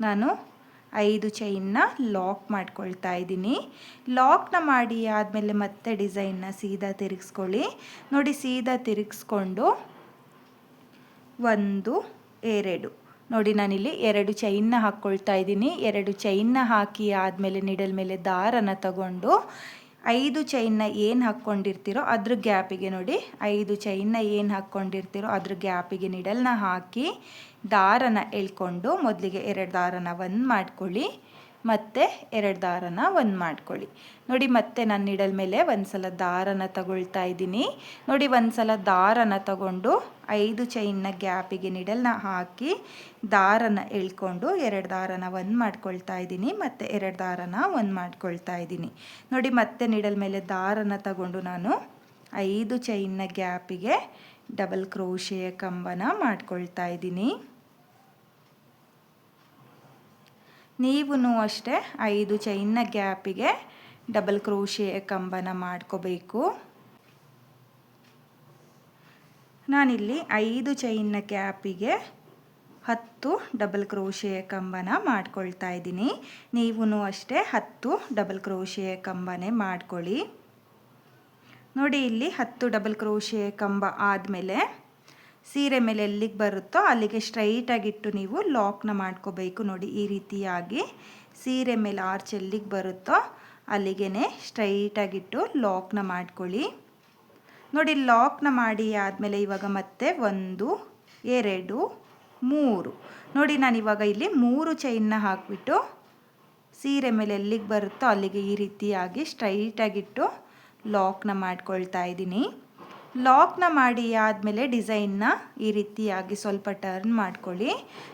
ನಾನು 5 ಚೈನ್ನ ಲಾಕ್ ಮಾಡ್ಕೊಳ್ತಾ ಇದ್ದೀನಿ. ಲಾಕ್ನ ಮಾಡಿ ಆದಮೇಲೆ ಮತ್ತೆ ಡಿಸೈನ್ನ ಸೀದಾ ತಿರುಗಿಸ್ಕೊಳ್ಳಿ. ನೋಡಿ ಸೀದಾ ತಿರುಗಿಸ್ಕೊಂಡು 1 2 ನೋಡಿ ನಾನಿಲ್ಲಿ 2 ಚೈನ್ನ ಹಾಕ್ಕೊಳ್ತಾ ಇದ್ದೀನಿ. 2 ಚೈನ್ನ ಹಾಕಿ ಆದಮೇಲೆ ನಿಡಲ್ ಮೇಲೆ ದಾರನ ತಗೊಂಡು 5 ಚೈನ್ನ ಏನು ಹಾಕ್ಕೊಂಡಿರ್ತೀರೋ ಅದ್ರ ಗ್ಯಾಪಿಗೆ ನೋಡಿ 5 ಚೈನ್ನ ಏನು ಹಾಕ್ಕೊಂಡಿರ್ತೀರೋ ಅದ್ರ ಗ್ಯಾಪಿಗೆ ನಿಡಲ್ನ ಹಾಕಿ ದಾರನ ಎಳ್ಕೊಂಡು ಮೊದಲಿಗೆ 2 ದಾರನ ಒಂದು ಮಾಡ್ಕೊಳ್ಳಿ, ಮತ್ತು 2 ದಾರನ ಒಂದು ಮಾಡ್ಕೊಳ್ಳಿ. ನೋಡಿ ಮತ್ತೆ ನಾನು ನಿಡಲ್ ಮೇಲೆ ಒಂದು ಸಲ ದಾರನ ತಗೊಳ್ತಾ ಇದ್ದೀನಿ. ನೋಡಿ ಒಂದು ಸಲ ದಾರನ ತಗೊಂಡು 5 ಚೈನ್ನ ಗ್ಯಾಪಿಗೆ ನಿಡಲ್ನ ಹಾಕಿ ದಾರನ ಎಳ್ಕೊಂಡು 2 ದಾರನ ಒಂದು ಮಾಡ್ಕೊಳ್ತಾ ಇದ್ದೀನಿ, ಮತ್ತು 2 ದಾರನ ಒಂದು ಮಾಡ್ಕೊಳ್ತಾ ಇದ್ದೀನಿ. ನೋಡಿ ಮತ್ತೆ ನಿಡಲ್ ಮೇಲೆ ದಾರನ ತಗೊಂಡು ನಾನು 5 ಚೈನ್ನ ಗ್ಯಾಪಿಗೆ ಡಬಲ್ ಕ್ರೋಶೆಯ ಕಂಬನ ಮಾಡ್ಕೊಳ್ತಾ ಇದ್ದೀನಿ. ನೀವು ಅಷ್ಟೇ 5 ಚೈನ್ನ ಗ್ಯಾಪಿಗೆ ಡಬಲ್ ಕ್ರೋಶೆಯ ಕಂಬನ ಮಾಡ್ಕೋಬೇಕು. ನಾನಿಲ್ಲಿ 5 ಚೈನ್ನ ಗ್ಯಾಪಿಗೆ 10 ಡಬಲ್ ಕ್ರೋಶೆಯ ಕಂಬನ ಮಾಡ್ಕೊಳ್ತಾ ಇದ್ದೀನಿ. ನೀವು ಅಷ್ಟೇ 10 ಡಬಲ್ ಕ್ರೋಶೆಯ ಕಂಬನೇ ಮಾಡ್ಕೊಳ್ಳಿ. ನೋಡಿ ಇಲ್ಲಿ 10 ಡಬಲ್ ಕ್ರೋಶೆಯ ಕಂಬ ಆದಮೇಲೆ ಸೀರೆ ಮೇಲೆ ಎಲ್ಲಿಗೆ ಬರುತ್ತೋ ಅಲ್ಲಿಗೆ ಸ್ಟ್ರೈಟಾಗಿಟ್ಟು ನೀವು ಲಾಕ್ನ ಮಾಡ್ಕೋಬೇಕು. ನೋಡಿ ಈ ರೀತಿಯಾಗಿ ಸೀರೆ ಮೇಲೆ ಆರ್ಚ್ ಎಲ್ಲಿಗೆ ಬರುತ್ತೋ ಅಲ್ಲಿಗೆ ಸ್ಟ್ರೈಟಾಗಿಟ್ಟು ಲಾಕ್ನ ಮಾಡ್ಕೊಳ್ಳಿ. ನೋಡಿ ಲಾಕ್ನ ಮಾಡಿ ಆದಮೇಲೆ ಇವಾಗ ಮತ್ತೆ 1 2 3 ನೋಡಿ ನಾನಿವಾಗ ಇಲ್ಲಿ 3 ಚೈನ್ನ ಹಾಕಿಬಿಟ್ಟು ಸೀರೆ ಮೇಲೆ ಎಲ್ಲಿಗೆ ಬರುತ್ತೋ ಅಲ್ಲಿಗೆ ಈ ರೀತಿಯಾಗಿ ಸ್ಟ್ರೈಟಾಗಿಟ್ಟು ಲಾಕ್ನ ಮಾಡ್ಕೊಳ್ತಾ ಇದ್ದೀನಿ. ಲಾಕ್ನ ಮಾಡಿ ಆದಮೇಲೆ ಡಿಸೈನ್ನ ಈ ರೀತಿಯಾಗಿ ಸ್ವಲ್ಪ ಟರ್ನ್ ಮಾಡ್ಕೊಳ್ಳಿ.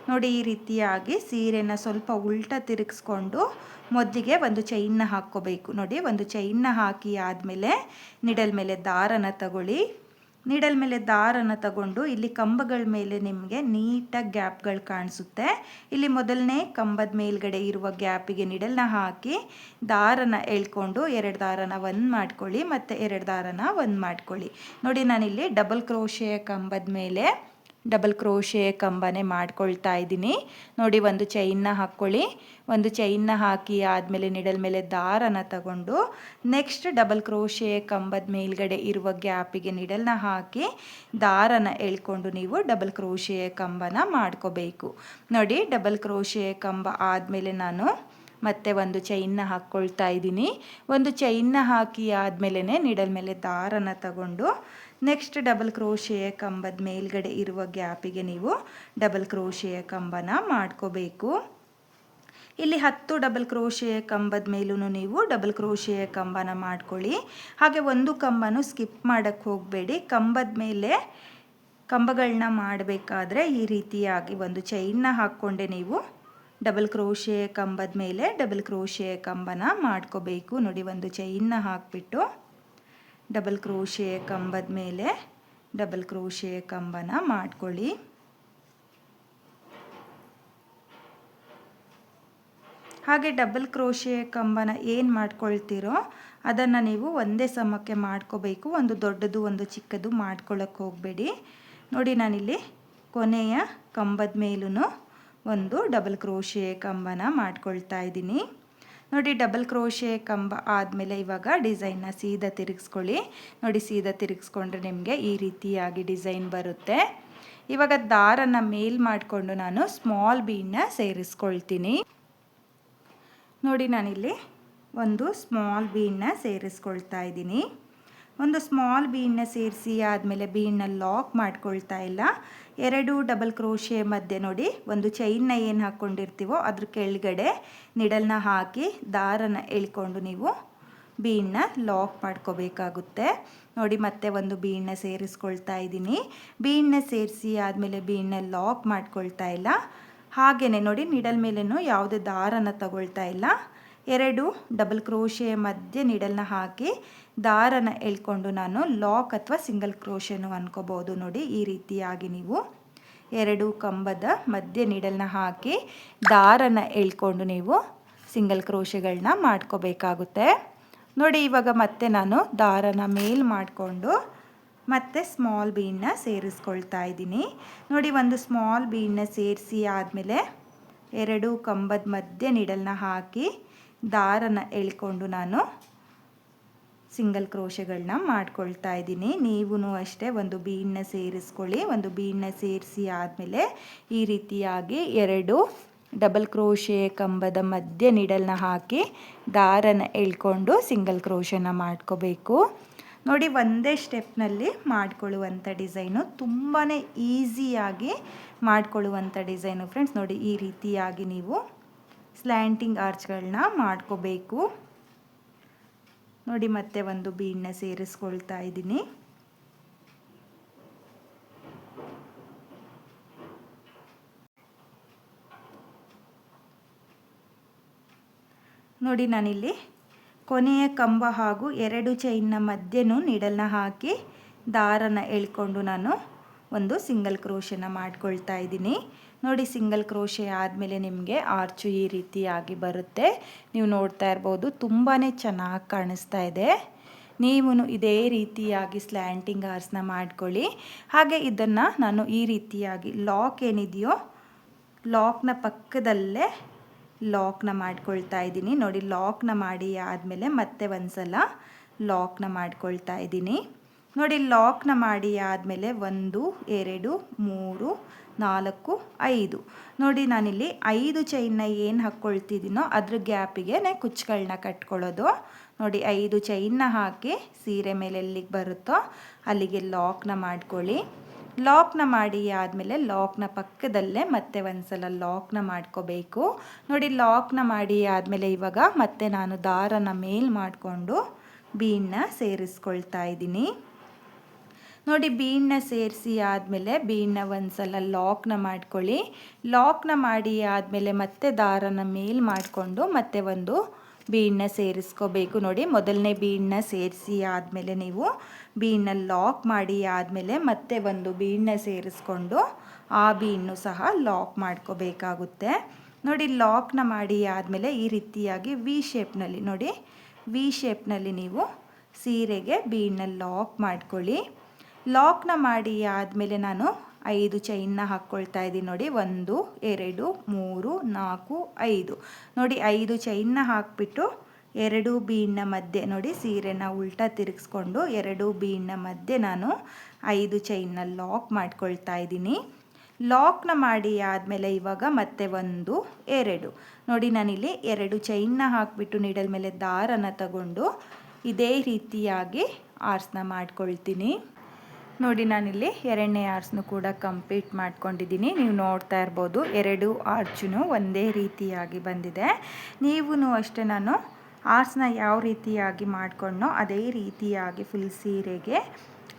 ನೋಡಿ ಈ ರೀತಿಯಾಗಿ ಸೀರೆನ ಸ್ವಲ್ಪ ಉಲ್ಟಾ ತಿರುಗಿಸ್ಕೊಂಡು ಮೊದಲಿಗೆ ಒಂದು ಚೈನ್ನ ಹಾಕ್ಕೋಬೇಕು. ನೋಡಿ ಒಂದು ಚೈನ್ನ ಹಾಕಿ ಆದಮೇಲೆ ನಿಡಲ್ ಮೇಲೆ ದಾರನ ತಗೊಳ್ಳಿ. ನಿಡಲ್ ಮೇಲೆ ದಾರನ ತಗೊಂಡು ಇಲ್ಲಿ ಕಂಬಗಳ ಮೇಲೆ ನಿಮಗೆ ನೀಟಾಗಿ ಗ್ಯಾಪ್ಗಳು ಕಾಣಿಸುತ್ತೆ. ಇಲ್ಲಿ ಮೊದಲನೇ ಕಂಬದ ಮೇಲ್ಗಡೆ ಇರುವ ಗ್ಯಾಪಿಗೆ ನಿಡಲ್ನ ಹಾಕಿ ದಾರನ ಎಳ್ಕೊಂಡು 2 ದಾರನ ಒಂದು ಮಾಡ್ಕೊಳ್ಳಿ, ಮತ್ತು 2 ದಾರನ ಒಂದು ಮಾಡ್ಕೊಳ್ಳಿ. ನೋಡಿ ನಾನಿಲ್ಲಿ ಡಬಲ್ ಕ್ರೋಶೆಯ ಕಂಬದ ಮೇಲೆ ಡಬಲ್ ಕ್ರೋಶೆಯ ಕಂಬನೇ ಮಾಡ್ಕೊಳ್ತಾ ಇದ್ದೀನಿ. ನೋಡಿ ಒಂದು ಚೈನ್ನ ಹಾಕ್ಕೊಳ್ಳಿ. ಒಂದು ಚೈನ್ನ ಹಾಕಿ ಆದಮೇಲೆ ನಿಡಲ್ ಮೇಲೆ ದಾರನ ತಗೊಂಡು ನೆಕ್ಸ್ಟ್ ಡಬಲ್ ಕ್ರೋಶೆಯ ಕಂಬದ ಮೇಲ್ಗಡೆ ಇರುವ ಗ್ಯಾಪಿಗೆ ನಿಡಲ್ನ ಹಾಕಿ ದಾರನ ಎಳ್ಕೊಂಡು ನೀವು ಡಬಲ್ ಕ್ರೋಶೆಯ ಕಂಬನ ಮಾಡ್ಕೋಬೇಕು. ನೋಡಿ ಡಬಲ್ ಕ್ರೋಶೆಯ ಕಂಬ ಆದಮೇಲೆ ನಾನು ಮತ್ತೆ ಒಂದು ಚೈನ್ನ ಹಾಕ್ಕೊಳ್ತಾ ಇದ್ದೀನಿ. ಒಂದು ಚೈನ್ನ ಹಾಕಿ ಆದಮೇಲೆ ನಿಡಲ್ ಮೇಲೆ ದಾರನ ತಗೊಂಡು ನೆಕ್ಸ್ಟ್ ಡಬಲ್ ಕ್ರೋಶೆಯ ಕಂಬದ ಮೇಲ್ಗಡೆ ಇರುವ ಗ್ಯಾಪಿಗೆ ನೀವು ಡಬಲ್ ಕ್ರೋಶೆಯ ಕಂಬನ ಮಾಡ್ಕೋಬೇಕು. ಇಲ್ಲಿ 10 ಡಬಲ್ ಕ್ರೋಶೆಯ ಕಂಬದ ಮೇಲೂ ನೀವು ಡಬಲ್ ಕ್ರೋಶೆಯ ಕಂಬನ ಮಾಡ್ಕೊಳ್ಳಿ. ಹಾಗೆ ಒಂದು ಕಂಬನೂ ಸ್ಕಿಪ್ ಮಾಡೋಕ್ಕೆ ಹೋಗಬೇಡಿ. ಕಂಬದ ಮೇಲೆ ಕಂಬಗಳನ್ನ ಮಾಡಬೇಕಾದ್ರೆ ಈ ರೀತಿಯಾಗಿ ಒಂದು ಚೈನ್ನ ಹಾಕ್ಕೊಂಡೆ ನೀವು ಡಬಲ್ ಕ್ರೋಶೆಯ ಕಂಬದ ಮೇಲೆ ಡಬಲ್ ಕ್ರೋಶೆಯ ಕಂಬನ ಮಾಡ್ಕೋಬೇಕು. ನೋಡಿ ಒಂದು ಚೈನ್ನ ಹಾಕಿಬಿಟ್ಟು ಡಬಲ್ ಕ್ರೋಶೆಯ ಕಂಬದ ಮೇಲೆ ಡಬಲ್ ಕ್ರೋಶೆಯ ಕಂಬನ ಮಾಡ್ಕೊಳ್ಳಿ. ಹಾಗೆ ಡಬಲ್ ಕ್ರೋಶೆಯ ಕಂಬನ ಏನು ಮಾಡ್ಕೊಳ್ತೀರೋ ಅದನ್ನು ನೀವು ಒಂದೇ ಸಮಕ್ಕೆ ಮಾಡ್ಕೋಬೇಕು. ಒಂದು ದೊಡ್ಡದು ಒಂದು ಚಿಕ್ಕದು ಮಾಡ್ಕೊಳ್ಳೋಕ್ಕೆ ಹೋಗಬೇಡಿ. ನೋಡಿ ನಾನಿಲ್ಲಿ ಕೊನೆಯ ಕಂಬದ ಮೇಲೂ ಒಂದು ಡಬಲ್ ಕ್ರೋಶೆಯ ಕಂಬನ ಮಾಡ್ಕೊಳ್ತಾ ಇದ್ದೀನಿ. ನೋಡಿ ಡಬಲ್ ಕ್ರೋಶೆಯ ಕಂಬ ಆದಮೇಲೆ ಇವಾಗ ಡಿಸೈನ್ನ ಸೀದಾ ತಿರುಗಿಸ್ಕೊಳ್ಳಿ. ನೋಡಿ ಸೀದಾ ತಿರುಗಿಸ್ಕೊಂಡ್ರೆ ನಿಮಗೆ ಈ ರೀತಿಯಾಗಿ ಡಿಸೈನ್ ಬರುತ್ತೆ. ಇವಾಗ ದಾರನ ಮೇಲ್ ಮಾಡಿಕೊಂಡು ನಾನು ಸ್ಮಾಲ್ ಬೀಡನ್ನ ಸೇರಿಸ್ಕೊಳ್ತೀನಿ. ನೋಡಿ ನಾನಿಲ್ಲಿ ಒಂದು ಸ್ಮಾಲ್ ಬೀಡನ್ನ ಸೇರಿಸ್ಕೊಳ್ತಾ ಇದ್ದೀನಿ. ಒಂದು ಸ್ಮಾಲ್ ಬೀಡನ್ನ ಸೇರಿಸಿ ಆದಮೇಲೆ ಬೀಡನ್ನ ಲಾಕ್ ಮಾಡ್ಕೊಳ್ತಾ ಇಲ್ಲ. 2 ಡಬಲ್ ಕ್ರೋಶೆ ಮಧ್ಯೆ ನೋಡಿ ಒಂದು ಚೈನ್ನ ಏನು ಹಾಕ್ಕೊಂಡಿರ್ತೀವೋ ಅದ್ರ ಕೆಳಗಡೆ ನಿಡಲ್ನ ಹಾಕಿ ದಾರನ ಎಳ್ಕೊಂಡು ನೀವು ಬೀಡನ್ನ ಲಾಕ್ ಮಾಡ್ಕೋಬೇಕಾಗುತ್ತೆ. ನೋಡಿ ಮತ್ತೆ ಒಂದು ಬೀಡನ್ನ ಸೇರಿಸ್ಕೊಳ್ತಾ ಇದ್ದೀನಿ. ಬೀಡನ್ನ ಸೇರಿಸಿ ಆದಮೇಲೆ ಬೀಡನ್ನ ಲಾಕ್ ಮಾಡ್ಕೊಳ್ತಾ ಇಲ್ಲ. ಹಾಗೆಯೇ ನೋಡಿ ನಿಡಲ್ ಮೇಲೇನೂ ಯಾವುದೇ ದಾರನ ತಗೊಳ್ತಾ ಇಲ್ಲ. 2 ಡಬಲ್ ಕ್ರೋಶೆಯ ಮಧ್ಯೆ ನಿಡಲ್ನ ಹಾಕಿ ದಾರನ ಎಳ್ಕೊಂಡು ನಾನು ಲಾಕ್ ಅಥವಾ ಸಿಂಗಲ್ ಕ್ರೋಶೆನೂ ಅನ್ಕೋಬೋದು. ನೋಡಿ ಈ ರೀತಿಯಾಗಿ ನೀವು 2 ಕಂಬದ ಮಧ್ಯೆ ನೀಡಲ್ನ ಹಾಕಿ ದಾರನ ಎಳ್ಕೊಂಡು ನೀವು ಸಿಂಗಲ್ ಕ್ರೋಶೆಗಳನ್ನ ಮಾಡ್ಕೋಬೇಕಾಗುತ್ತೆ. ನೋಡಿ ಇವಾಗ ಮತ್ತೆ ನಾನು ದಾರನ ಮೇಲ್ ಮಾಡಿಕೊಂಡು ಮತ್ತೆ ಸ್ಮಾಲ್ ಬೀಡನ್ನ ಸೇರಿಸ್ಕೊಳ್ತಾ ಇದ್ದೀನಿ. ನೋಡಿ ಒಂದು ಸ್ಮಾಲ್ ಬೀಡನ್ನ ಸೇರಿಸಿ ಆದಮೇಲೆ 2 ಕಂಬದ ಮಧ್ಯೆ ನೀಡಲ್ನ ಹಾಕಿ ದಾರನ ಎಳ್ಕೊಂಡು ನಾನು ಸಿಂಗಲ್ ಕ್ರೋಶೆಗಳನ್ನ ಮಾಡ್ಕೊಳ್ತಾ ಇದ್ದೀನಿ. ನೀವು ಅಷ್ಟೇ ಒಂದು ಬೀಡನ್ನ ಸೇರಿಸ್ಕೊಳ್ಳಿ. ಒಂದು ಬೀಡನ್ನ ಸೇರಿಸಿ ಆದಮೇಲೆ ಈ ರೀತಿಯಾಗಿ 2 ಡಬಲ್ ಕ್ರೋಶೆ ಕಂಬದ ಮಧ್ಯೆ ನೀಡಲ್ನ ಹಾಕಿ ದಾರನ ಎಳ್ಕೊಂಡು ಸಿಂಗಲ್ ಕ್ರೋಶನ ಮಾಡ್ಕೋಬೇಕು. ನೋಡಿ ಒಂದೇ ಸ್ಟೆಪ್ನಲ್ಲಿ ಮಾಡಿಕೊಳ್ಳುವಂಥ ಡಿಸೈನು ತುಂಬಾ ಈಸಿಯಾಗಿ ಮಾಡಿಕೊಳ್ಳುವಂಥ ಡಿಸೈನು ಫ್ರೆಂಡ್ಸ್. ನೋಡಿ ಈ ರೀತಿಯಾಗಿ ನೀವು ಸ್ಲ್ಯಾಂಟಿಂಗ್ ಆರ್ಚ್ಗಳನ್ನ ಮಾಡ್ಕೋಬೇಕು. ನೋಡಿ ಮತ್ತೆ ಒಂದು ಬೀಡನ್ನ ಸೇರಿಸ್ಕೊಳ್ತಾ ಇದ್ದೀನಿ. ನೋಡಿ ನಾನಿಲ್ಲಿ ಕೊನೆಯ ಕಂಬ ಹಾಗೂ 2 ಚೈನ್ನ ಮಧ್ಯೆನೂ ನೀಡಲ್ನ ಹಾಕಿ ದಾರನ ಎಳ್ಕೊಂಡು ನಾನು ಒಂದು ಸಿಂಗಲ್ ಕ್ರೋಶನ ಮಾಡ್ಕೊಳ್ತಾ ಇದ್ದೀನಿ. ನೋಡಿ ಸಿಂಗಲ್ ಕ್ರೋಶೆ ಆದಮೇಲೆ ನಿಮಗೆ ಆರ್ಚು ಈ ರೀತಿಯಾಗಿ ಬರುತ್ತೆ. ನೀವು ನೋಡ್ತಾ ಇರ್ಬೋದು, ತುಂಬಾ ಚೆನ್ನಾಗಿ ಕಾಣಿಸ್ತಾ ಇದೆ. ನೀವು ಇದೇ ರೀತಿಯಾಗಿ ಸ್ಲ್ಯಾಂಟಿಂಗ್ ಆರ್ಸ್ನ ಮಾಡ್ಕೊಳ್ಳಿ. ಹಾಗೆ ಇದನ್ನು ನಾನು ಈ ರೀತಿಯಾಗಿ ಲಾಕ್ ಏನಿದೆಯೋ ಲಾಕ್ನ ಪಕ್ಕದಲ್ಲೇ ಲಾಕ್ನ ಮಾಡ್ಕೊಳ್ತಾ ಇದ್ದೀನಿ. ನೋಡಿ ಲಾಕ್ನ ಮಾಡಿ ಆದಮೇಲೆ ಮತ್ತೆ ಒಂದು ಸಲ ಲಾಕ್ನ ಮಾಡ್ಕೊಳ್ತಾ ಇದ್ದೀನಿ. ನೋಡಿ ಲಾಕ್ನ ಮಾಡಿ ಆದಮೇಲೆ 1 2 3 4 5 ನೋಡಿ ನಾನಿಲ್ಲಿ 5 ಚೈನ್ನ ಏನು ಹಾಕ್ಕೊಳ್ತಿದ್ದೀನೋ ಅದ್ರ ಗ್ಯಾಪಿಗೆ ಕುಚ್ಚುಗಳನ್ನ ಕಟ್ಕೊಳ್ಳೋದು. ನೋಡಿ 5 ಚೈನ್ನ ಹಾಕಿ ಸೀರೆ ಮೇಲೆ ಎಲ್ಲಿಗೆ ಬರುತ್ತೋ ಅಲ್ಲಿಗೆ ಲಾಕ್ನ ಮಾಡ್ಕೊಳ್ಳಿ. ಲಾಕ್ನ ಮಾಡಿ ಆದಮೇಲೆ ಲಾಕ್ನ ಪಕ್ಕದಲ್ಲೇ ಮತ್ತೆ ಒಂದು ಸಲ ಲಾಕ್ನ ಮಾಡ್ಕೋಬೇಕು. ನೋಡಿ ಲಾಕ್ನ ಮಾಡಿ ಆದಮೇಲೆ ಇವಾಗ ಮತ್ತೆ ನಾನು ದಾರನ ಮೇಲ್ ಮಾಡಿಕೊಂಡು ಬೀಡನ್ನ ಸೇರಿಸ್ಕೊಳ್ತಾ ಇದ್ದೀನಿ. ನೋಡಿ ಬೀಡನ್ನ ಸೇರಿಸಿ ಆದಮೇಲೆ ಬೀಡನ್ನ ಒಂದು ಸಲ ಲಾಕ್ನ ಮಾಡ್ಕೊಳ್ಳಿ. ಲಾಕ್ನ ಮಾಡಿ ಆದಮೇಲೆ ಮತ್ತೆ ದಾರನ ಮೇಲ್ ಮಾಡಿಕೊಂಡು ಮತ್ತೆ ಒಂದು ಬೀಡನ್ನ ಸೇರಿಸ್ಕೋಬೇಕು. ನೋಡಿ ಮೊದಲನೇ ಬೀಡನ್ನ ಸೇರಿಸಿ ಆದಮೇಲೆ ನೀವು ಬೀಡನ್ನ ಲಾಕ್ ಮಾಡಿ ಆದಮೇಲೆ ಮತ್ತೆ ಒಂದು ಬೀಡನ್ನ ಸೇರಿಸ್ಕೊಂಡು ಆ ಬೀಡನ್ನು ಸಹ ಲಾಕ್ ಮಾಡ್ಕೋಬೇಕಾಗುತ್ತೆ. ನೋಡಿ ಲಾಕ್ನ ಮಾಡಿ ಆದಮೇಲೆ ಈ ರೀತಿಯಾಗಿ ವಿ ಶೇಪ್ನಲ್ಲಿ ನೋಡಿ ವಿ ಶೇಪ್ನಲ್ಲಿ ನೀವು ಸೀರೆಗೆ ಬೀಡನ್ನ ಲಾಕ್ ಮಾಡ್ಕೊಳ್ಳಿ. ಲಾಕ್ನ ಮಾಡಿ ಆದಮೇಲೆ ನಾನು 5 ಚೈನ್ನ ಹಾಕ್ಕೊಳ್ತಾ ಇದ್ದೀನಿ. ನೋಡಿ 1 2 3 4 5 ನೋಡಿ 5 ಚೈನ್ನ ಹಾಕಿಬಿಟ್ಟು 2 ಬೀಡನ್ನ ಮಧ್ಯೆ ನೋಡಿ ಸೀರೆನ ಉಲ್ಟಾ ತಿರುಗಿಸ್ಕೊಂಡು 2 ಬೀಡನ್ನ ಮಧ್ಯೆ ನಾನು 5 ಚೈನ್ನ ಲಾಕ್ ಮಾಡ್ಕೊಳ್ತಾ ಇದ್ದೀನಿ. ಲಾಕ್ನ ಮಾಡಿ ಆದಮೇಲೆ ಇವಾಗ ಮತ್ತೆ 1 2 ನೋಡಿ ನಾನಿಲ್ಲಿ 2 ಚೈನ್ನ ಹಾಕಿಬಿಟ್ಟು ನೀಡಲ್ ಮೇಲೆ ದಾರನ ತಗೊಂಡು ಇದೇ ರೀತಿಯಾಗಿ ಆರ್ಸ್ನ ಮಾಡ್ಕೊಳ್ತೀನಿ. ನೋಡಿ ನಾನಿಲ್ಲಿ 2ನೇ ಆರ್ಸ್ನು ಕೂಡ ಕಂಪ್ಲೀಟ್ ಮಾಡ್ಕೊಂಡಿದ್ದೀನಿ. ನೀವು ನೋಡ್ತಾ ಇರ್ಬೋದು 2 ಆರ್ಚು ಒಂದೇ ರೀತಿಯಾಗಿ ಬಂದಿದೆ. ನೀವು ಅಷ್ಟೇ ನಾನು ಆರ್ಸ್ನ ಯಾವ ರೀತಿಯಾಗಿ ಮಾಡ್ಕೊಂಡೋ ಅದೇ ರೀತಿಯಾಗಿ ಫುಲ್ ಸೀರೆಗೆ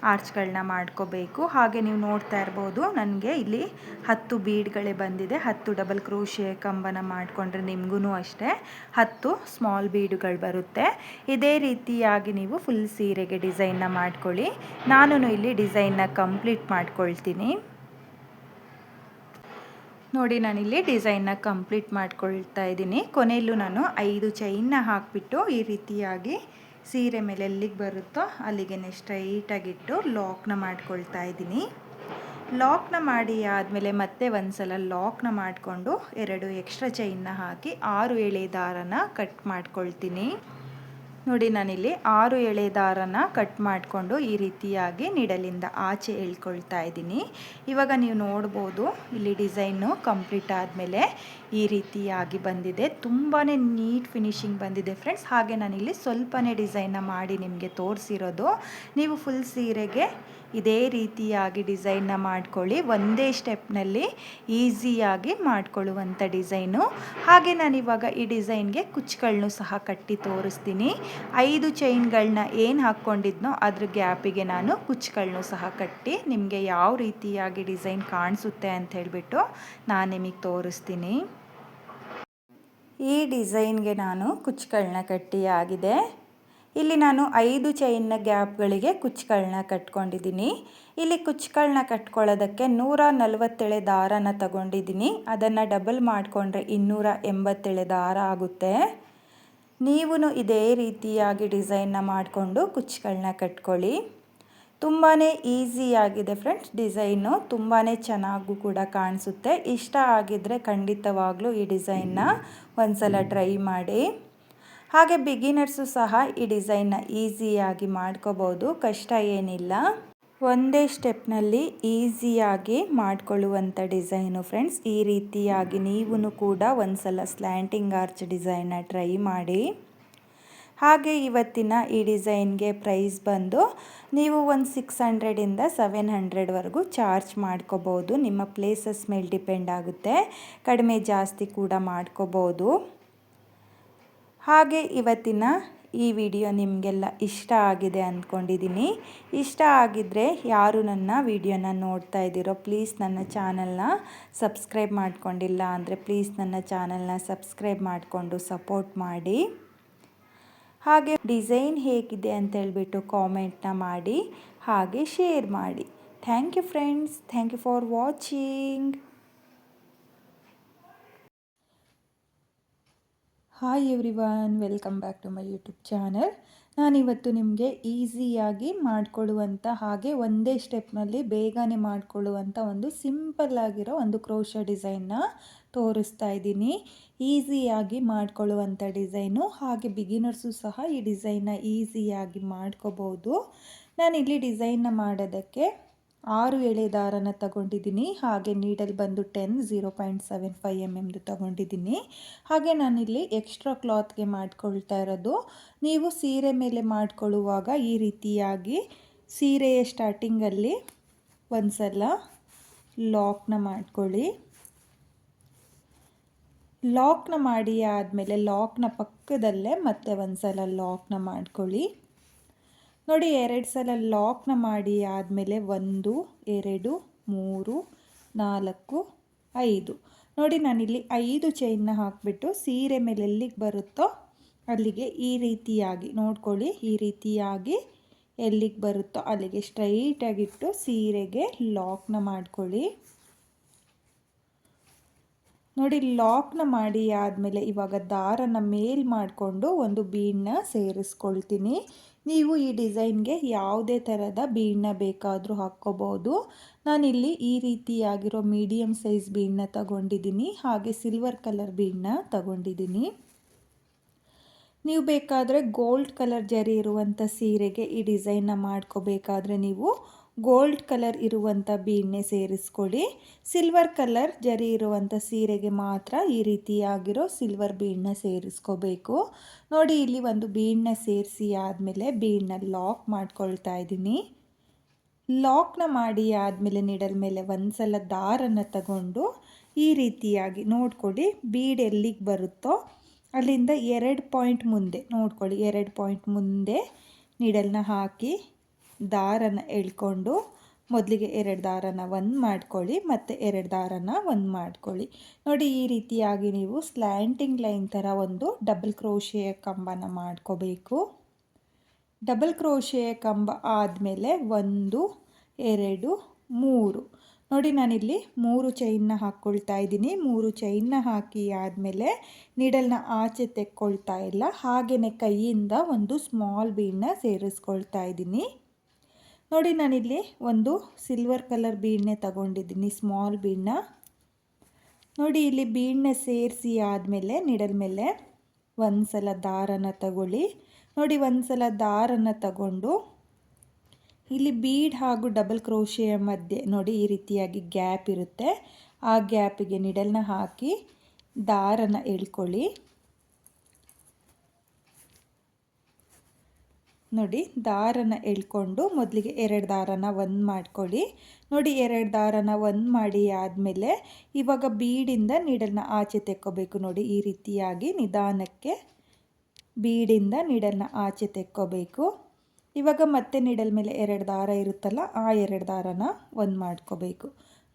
ಆರ್ಚ್ಗಳನ್ನ ಮಾಡ್ಕೋಬೇಕು. ಹಾಗೆ ನೀವು ನೋಡ್ತಾ ಇರ್ಬೋದು ನನಗೆ ಇಲ್ಲಿ 10 ಬೀಡ್ಗಳೇ ಬಂದಿದೆ. 10 ಡಬಲ್ ಕ್ರೋಶೆ ಕಂಬನ ಮಾಡಿಕೊಂಡ್ರೆ ನಿಮಗೂ ಅಷ್ಟೇ 10 ಸ್ಮಾಲ್ ಬೀಡುಗಳು ಬರುತ್ತೆ. ಇದೇ ರೀತಿಯಾಗಿ ನೀವು ಫುಲ್ ಸೀರೆಗೆ ಡಿಸೈನ್ನ ಮಾಡ್ಕೊಳ್ಳಿ. ನಾನು ಇಲ್ಲಿ ಡಿಸೈನ್ನ ಕಂಪ್ಲೀಟ್ ಮಾಡ್ಕೊಳ್ತೀನಿ. ನೋಡಿ ನಾನಿಲ್ಲಿ ಡಿಸೈನ್ನ ಕಂಪ್ಲೀಟ್ ಮಾಡ್ಕೊಳ್ತಾ ಇದ್ದೀನಿ. ಕೊನೆಯಲ್ಲೂ ನಾನು 5 ಚೈನ್ನ ಹಾಕಿಬಿಟ್ಟು ಈ ರೀತಿಯಾಗಿ ಸೀರೆ ಮೇಲೆ ಎಲ್ಲಿಗೆ ಬರುತ್ತೋ ಅಲ್ಲಿಗೆ ಸ್ಟ್ರೈಟಾಗಿಟ್ಟು ಲಾಕ್ನ ಮಾಡ್ಕೊಳ್ತಾ ಇದ್ದೀನಿ. ಲಾಕ್ನ ಮಾಡಿ ಆದಮೇಲೆ ಮತ್ತೆ ಒಂದು ಸಲ ಲಾಕ್ನ ಮಾಡಿಕೊಂಡು 2 ಎಕ್ಸ್ಟ್ರಾ ಚೈನ್ನ ಹಾಕಿ 6 ಎಳೆ ದಾರನ ಕಟ್ ಮಾಡ್ಕೊಳ್ತೀನಿ. ನೋಡಿ ನಾನಿಲ್ಲಿ 6 ಎಳೆ ದಾರನ ಕಟ್ ಮಾಡಿಕೊಂಡು ಈ ರೀತಿಯಾಗಿ ನಿಡಲಿಂದ ಆಚೆ ಎಳ್ಕೊಳ್ತಾ ಇದ್ದೀನಿ. ಇವಾಗ ನೀವು ನೋಡ್ಬೋದು ಇಲ್ಲಿ ಡಿಸೈನು ಕಂಪ್ಲೀಟ್ ಆದಮೇಲೆ ಈ ರೀತಿಯಾಗಿ ಬಂದಿದೆ. ತುಂಬಾ ನೀಟ್ ಫಿನಿಶಿಂಗ್ ಬಂದಿದೆ ಫ್ರೆಂಡ್ಸ್. ಹಾಗೆ ನಾನಿಲ್ಲಿ ಸ್ವಲ್ಪನೇ ಡಿಸೈನ್ನ ಮಾಡಿ ನಿಮಗೆ ತೋರಿಸಿರೋದು. ನೀವು ಫುಲ್ ಸೀರೆಗೆ ಇದೇ ರೀತಿಯಾಗಿ ಡಿಸೈನ್ನ ಮಾಡ್ಕೊಳ್ಳಿ. ಒಂದೇ ಸ್ಟೆಪ್ನಲ್ಲಿ ಈಸಿಯಾಗಿ ಮಾಡ್ಕೊಳ್ಳುವಂಥ ಡಿಸೈನು. ಹಾಗೆ ನಾನಿವಾಗ ಈ ಡಿಸೈನ್ಗೆ ಕುಚ್ಚುಗಳನ್ನೂ ಸಹ ಕಟ್ಟಿ ತೋರಿಸ್ತೀನಿ. 5 ಚೈನ್ಗಳನ್ನ ಏನು ಹಾಕ್ಕೊಂಡಿದ್ನೋ ಅದ್ರ ಗ್ಯಾಪಿಗೆ ನಾನು ಕುಚ್ಚುಗಳನ್ನೂ ಸಹ ಕಟ್ಟಿ ನಿಮಗೆ ಯಾವ ರೀತಿಯಾಗಿ ಡಿಸೈನ್ ಕಾಣಿಸುತ್ತೆ ಅಂತ ಹೇಳಿಬಿಟ್ಟು ನಾನು ನಿಮಗೆ ತೋರಿಸ್ತೀನಿ. ಈ ಡಿಸೈನ್ಗೆ ನಾನು ಕುಚ್ಚುಗಳನ್ನ ಕಟ್ಟಿ ಆಗಿದೆ. ಇಲ್ಲಿ ನಾನು 5 ಚೈನ್ನ ಗ್ಯಾಪ್ಗಳಿಗೆ ಕುಚ್ಚುಗಳನ್ನ ಕಟ್ಕೊಂಡಿದ್ದೀನಿ. ಇಲ್ಲಿ ಕುಚ್ಚುಗಳನ್ನ ಕಟ್ಕೊಳ್ಳೋದಕ್ಕೆ 147 ದಾರನ ತಗೊಂಡಿದ್ದೀನಿ. ಅದನ್ನು ಡಬಲ್ ಮಾಡಿಕೊಂಡ್ರೆ 287 ದಾರ ಆಗುತ್ತೆ. ನೀವು ಇದೇ ರೀತಿಯಾಗಿ ಡಿಸೈನ್ನ ಮಾಡಿಕೊಂಡು ಕುಚ್ಚುಗಳನ್ನ ಕಟ್ಕೊಳ್ಳಿ. ತುಂಬಾ ಈಸಿಯಾಗಿದೆ ಫ್ರೆಂಡ್ಸ್. ಡಿಸೈನು ತುಂಬಾ ಚೆನ್ನಾಗೂ ಕೂಡ ಕಾಣಿಸುತ್ತೆ. ಇಷ್ಟ ಆಗಿದ್ದರೆ ಖಂಡಿತವಾಗ್ಲೂ ಈ ಡಿಸೈನ್ನ ಒಂದ್ಸಲ ಟ್ರೈ ಮಾಡಿ. ಹಾಗೆ ಬಿಗಿನರ್ಸು ಸಹ ಈ ಡಿಸೈನ್ನ ಈಸಿಯಾಗಿ ಮಾಡ್ಕೋಬೋದು, ಕಷ್ಟ ಏನಿಲ್ಲ. ಒಂದೇ ಸ್ಟೆಪ್ನಲ್ಲಿ ಈಸಿಯಾಗಿ ಮಾಡ್ಕೊಳ್ಳುವಂಥ ಡಿಸೈನು ಫ್ರೆಂಡ್ಸ್. ಈ ರೀತಿಯಾಗಿ ನೀವು ಕೂಡ ಒಂದ್ಸಲ ಸ್ಲ್ಯಾಂಟಿಂಗ್ ಆರ್ಚ್ ಡಿಸೈನ್ನ ಟ್ರೈ ಮಾಡಿ. ಹಾಗೆ ಇವತ್ತಿನ ಈ ಡಿಸೈನ್ಗೆ ಪ್ರೈಸ್ ಬಂದು ನೀವು ಒಂದು 600ಇಂದ 700ವರೆಗೂ ಚಾರ್ಜ್ ಮಾಡ್ಕೋಬೋದು. ನಿಮ್ಮ ಪ್ಲೇಸಸ್ ಮೇಲೆ ಡಿಪೆಂಡ್ ಆಗುತ್ತೆ, ಕಡಿಮೆ ಜಾಸ್ತಿ ಕೂಡ ಮಾಡ್ಕೋಬೋದು. ಹಾಗೆ ಇವತ್ತಿನ ಈ ವಿಡಿಯೋ ನಿಮಗೆಲ್ಲ ಇಷ್ಟ ಆಗಿದೆ ಅಂದ್ಕೊಂಡಿದ್ದೀನಿ. ಇಷ್ಟ ಆಗಿದ್ದರೆ ಯಾರು ನನ್ನ ವಿಡಿಯೋನ ನೋಡ್ತಾ ಇದ್ದೀರೋ ಪ್ಲೀಸ್ ನನ್ನ ಚಾನಲ್ನ ಸಬ್ಸ್ಕ್ರೈಬ್ ಮಾಡ್ಕೊಂಡಿಲ್ಲ ಅಂದರೆ ಪ್ಲೀಸ್ ನನ್ನ ಚಾನಲ್ನ ಸಬ್ಸ್ಕ್ರೈಬ್ ಮಾಡಿಕೊಂಡು ಸಪೋರ್ಟ್ ಮಾಡಿ. ಹಾಗೆ ಡಿಸೈನ್ ಹೇಗಿದೆ ಅಂತ ಹೇಳ್ಬಿಟ್ಟು ಕಾಮೆಂಟ್ನ ಮಾಡಿ, ಹಾಗೆ ಶೇರ್ ಮಾಡಿ. Thank you friends, thank you for watching. Hi everyone, welcome back to my YouTube channel. ನಾನಿವತ್ತು ನಿಮಗೆ ಈಸಿಯಾಗಿ ಮಾಡಿಕೊಳ್ಳುವಂಥ ಹಾಗೆ ಒಂದೇ ಸ್ಟೆಪ್ನಲ್ಲಿ ಬೇಗನೆ ಮಾಡಿಕೊಳ್ಳುವಂಥ ಒಂದು ಸಿಂಪಲ್ ಆಗಿರೋ ಒಂದು ಕ್ರೋಶಾ ಡಿಸೈನ್ನ ತೋರಿಸ್ತಾ ಇದ್ದೀನಿ. ಈಸಿಯಾಗಿ ಮಾಡಿಕೊಳ್ಳುವಂಥ ಡಿಸೈನು. ಹಾಗೆ ಬಿಗಿನರ್ಸು ಸಹ ಈ ಡಿಸೈನ್ನ ಈಸಿಯಾಗಿ ಮಾಡ್ಕೋಬೋದು. ನಾನಿಲ್ಲಿ ಡಿಸೈನ್ನ ಮಾಡೋದಕ್ಕೆ 6 ಎಳೆ ದಾರನ ತಗೊಂಡಿದ್ದೀನಿ. ಹಾಗೆ ನೀಡಲ್ ಬಂದು 0.75 mm ತಗೊಂಡಿದ್ದೀನಿ. ಹಾಗೆ ನಾನಿಲ್ಲಿ ಎಕ್ಸ್ಟ್ರಾ ಕ್ಲಾತ್ಗೆ ಮಾಡ್ಕೊಳ್ತಾ ಇರೋದು. ನೀವು ಸೀರೆ ಮೇಲೆ ಮಾಡ್ಕೊಳ್ಳುವಾಗ ಈ ರೀತಿಯಾಗಿ ಸೀರೆಯ ಸ್ಟಾರ್ಟಿಂಗಲ್ಲಿ ಒಂದ್ಸಲ ಲಾಕ್ನ ಮಾಡ್ಕೊಳ್ಳಿ. ಲಾಕ್ನ ಮಾಡಿ ಆದಮೇಲೆ ಲಾಕ್ನ ಪಕ್ಕದಲ್ಲೇ ಮತ್ತೆ ಒಂದ್ಸಲ ಲಾಕ್ನ ಮಾಡ್ಕೊಳ್ಳಿ. ನೋಡಿ, 2 ಸಲ ಲಾಕ್ನ ಮಾಡಿ ಆದಮೇಲೆ 1 2 3 4 5. ನೋಡಿ, ನಾನಿಲ್ಲಿ 5 ಚೈನ್ನ ಹಾಕಿಬಿಟ್ಟು ಸೀರೆ ಮೇಲೆ ಎಲ್ಲಿಗೆ ಬರುತ್ತೋ ಅಲ್ಲಿಗೆ ಈ ರೀತಿಯಾಗಿ ನೋಡ್ಕೊಳ್ಳಿ. ಈ ರೀತಿಯಾಗಿ ಎಲ್ಲಿಗೆ ಬರುತ್ತೋ ಅಲ್ಲಿಗೆ ಸ್ಟ್ರೈಟಾಗಿಟ್ಟು ಸೀರೆಗೆ ಲಾಕ್ನ ಮಾಡ್ಕೊಳ್ಳಿ. ನೋಡಿ, ಲಾಕ್ನ ಮಾಡಿ ಆದಮೇಲೆ ಇವಾಗ ದಾರನ ಮೇಲ್ ಮಾಡಿಕೊಂಡು ಒಂದು ಬೀಡನ್ನ ಸೇರಿಸ್ಕೊಳ್ತೀನಿ. ನೀವು ಈ ಡಿಸೈನ್ಗೆ ಯಾವುದೇ ಥರದ ಬೀಡನ್ನ ಬೇಕಾದರೂ ಹಾಕ್ಕೋಬೋದು. ನಾನಿಲ್ಲಿ ಈ ರೀತಿಯಾಗಿರೋ ಮೀಡಿಯಮ್ ಸೈಜ್ ಬೀಡನ್ನ ತಗೊಂಡಿದ್ದೀನಿ. ಹಾಗೆ ಸಿಲ್ವರ್ ಕಲರ್ ಬೀಡನ್ನ ತಗೊಂಡಿದ್ದೀನಿ. ನೀವು ಬೇಕಾದರೆ ಗೋಲ್ಡ್ ಕಲರ್ ಜರಿ ಇರುವಂಥ ಸೀರೆಗೆ ಈ ಡಿಸೈನ್ನ ಮಾಡ್ಕೋಬೇಕಾದ್ರೆ ನೀವು ಗೋಲ್ಡ್ ಕಲರ್ ಇರುವಂಥ ಬೀಡನ್ನೇ ಸೇರಿಸ್ಕೊಳ್ಳಿ. ಸಿಲ್ವರ್ ಕಲರ್ ಜರಿ ಇರುವಂಥ ಸೀರೆಗೆ ಮಾತ್ರ ಈ ರೀತಿಯಾಗಿರೋ ಸಿಲ್ವರ್ ಬೀಡನ್ನ ಸೇರಿಸ್ಕೋಬೇಕು. ನೋಡಿ, ಇಲ್ಲಿ ಒಂದು ಬೀಡನ್ನ ಸೇರಿಸಿ ಆದಮೇಲೆ ಬೀಡನ್ನ ಲಾಕ್ ಮಾಡ್ಕೊಳ್ತಾ ಇದ್ದೀನಿ. ಲಾಕ್ನ ಮಾಡಿ ಆದಮೇಲೆ ನೀಡಲ್ ಮೇಲೆ ಒಂದ್ಸಲ ದಾರನ ತಗೊಂಡು ಈ ರೀತಿಯಾಗಿ ನೋಡ್ಕೊಳ್ಳಿ. ಬೀಡ್ ಎಲ್ಲಿಗೆ ಬರುತ್ತೋ ಅಲ್ಲಿಂದ 2 ಪಾಯಿಂಟ್ ಮುಂದೆ ನೋಡ್ಕೊಳ್ಳಿ. 2 ಪಾಯಿಂಟ್ ಮುಂದೆ ನೀಡಲ್ನ ಹಾಕಿ ದಾರನ ಎಳ್ಕೊಂಡು ಮೊದಲಿಗೆ 2 ದಾರನ ಒಂದು ಮಾಡ್ಕೊಳ್ಳಿ, ಮತ್ತು 2 ದಾರನ ಒಂದು ಮಾಡ್ಕೊಳ್ಳಿ. ನೋಡಿ, ಈ ರೀತಿಯಾಗಿ ನೀವು ಸ್ಲ್ಯಾಂಟಿಂಗ್ ಲೈನ್ ಥರ ಒಂದು ಡಬಲ್ ಕ್ರೋಶೆಯ ಕಂಬನ ಮಾಡ್ಕೋಬೇಕು. ಡಬಲ್ ಕ್ರೋಶೆಯ ಕಂಬ ಆದಮೇಲೆ 1 2 3. ನೋಡಿ, ನಾನಿಲ್ಲಿ 3 ಚೈನ್ನ ಹಾಕ್ಕೊಳ್ತಾ ಇದ್ದೀನಿ. 3 ಚೈನ್ನ ಹಾಕಿ ಆದಮೇಲೆ ನೀಡಲ್ನ ಆಚೆ ತೆಕ್ಕೊಳ್ತಾ ಇಲ್ಲ, ಹಾಗೆಯೇ ಕೈಯಿಂದ ಒಂದು ಸ್ಮಾಲ್ ಬೀಡನ್ನ ಸೇರಿಸ್ಕೊಳ್ತಾ ಇದ್ದೀನಿ. ನೋಡಿ, ನಾನಿಲ್ಲಿ ಒಂದು ಸಿಲ್ವರ್ ಕಲರ್ ಬೀಡನ್ನೇ ತಗೊಂಡಿದ್ದೀನಿ, ಸ್ಮಾಲ್ ಬೀಡನ್ನ. ನೋಡಿ, ಇಲ್ಲಿ ಬೀಡನ್ನ ಸೇರಿಸಿ ಆದಮೇಲೆ ನೀಡಲ್ ಮೇಲೆ ಒಂದ್ಸಲ ದಾರನ ತಗೊಳ್ಳಿ. ನೋಡಿ, ಒಂದ್ಸಲ ದಾರನ ತಗೊಂಡು ಇಲ್ಲಿ ಬೀಡ್ ಹಾಗೂ ಡಬಲ್ ಕ್ರೋಶೆಯ ಮಧ್ಯೆ ನೋಡಿ ಈ ರೀತಿಯಾಗಿ ಗ್ಯಾಪ್ ಇರುತ್ತೆ. ಆ ಗ್ಯಾಪಿಗೆ ನಿಡಲ್ನ ಹಾಕಿ ದಾರನ ಎಳ್ಕೊಳ್ಳಿ. ನೋಡಿ, ದಾರನ ಎಳ್ಕೊಂಡು ಮೊದಲಿಗೆ 2 ದಾರನ ಒಂದು ಮಾಡ್ಕೊಳ್ಳಿ. ನೋಡಿ, 2 ದಾರನ ಒಂದು ಮಾಡಿ ಆದಮೇಲೆ ಇವಾಗ ಬೀಡಿಂದ ನೀಡಲ್ನ ಆಚೆ ತೆಕ್ಕೋಬೇಕು. ನೋಡಿ, ಈ ರೀತಿಯಾಗಿ ನಿಧಾನಕ್ಕೆ ಬೀಡಿಂದ ನೀಡಲ್ನ ಆಚೆ ತೆಕ್ಕೋಬೇಕು. ಇವಾಗ ಮತ್ತೆ ನೀಡಲ್ ಮೇಲೆ 2 ದಾರ ಇರುತ್ತಲ್ಲ, ಆ 2 ದಾರನ ಒಂದು ಮಾಡ್ಕೋಬೇಕು.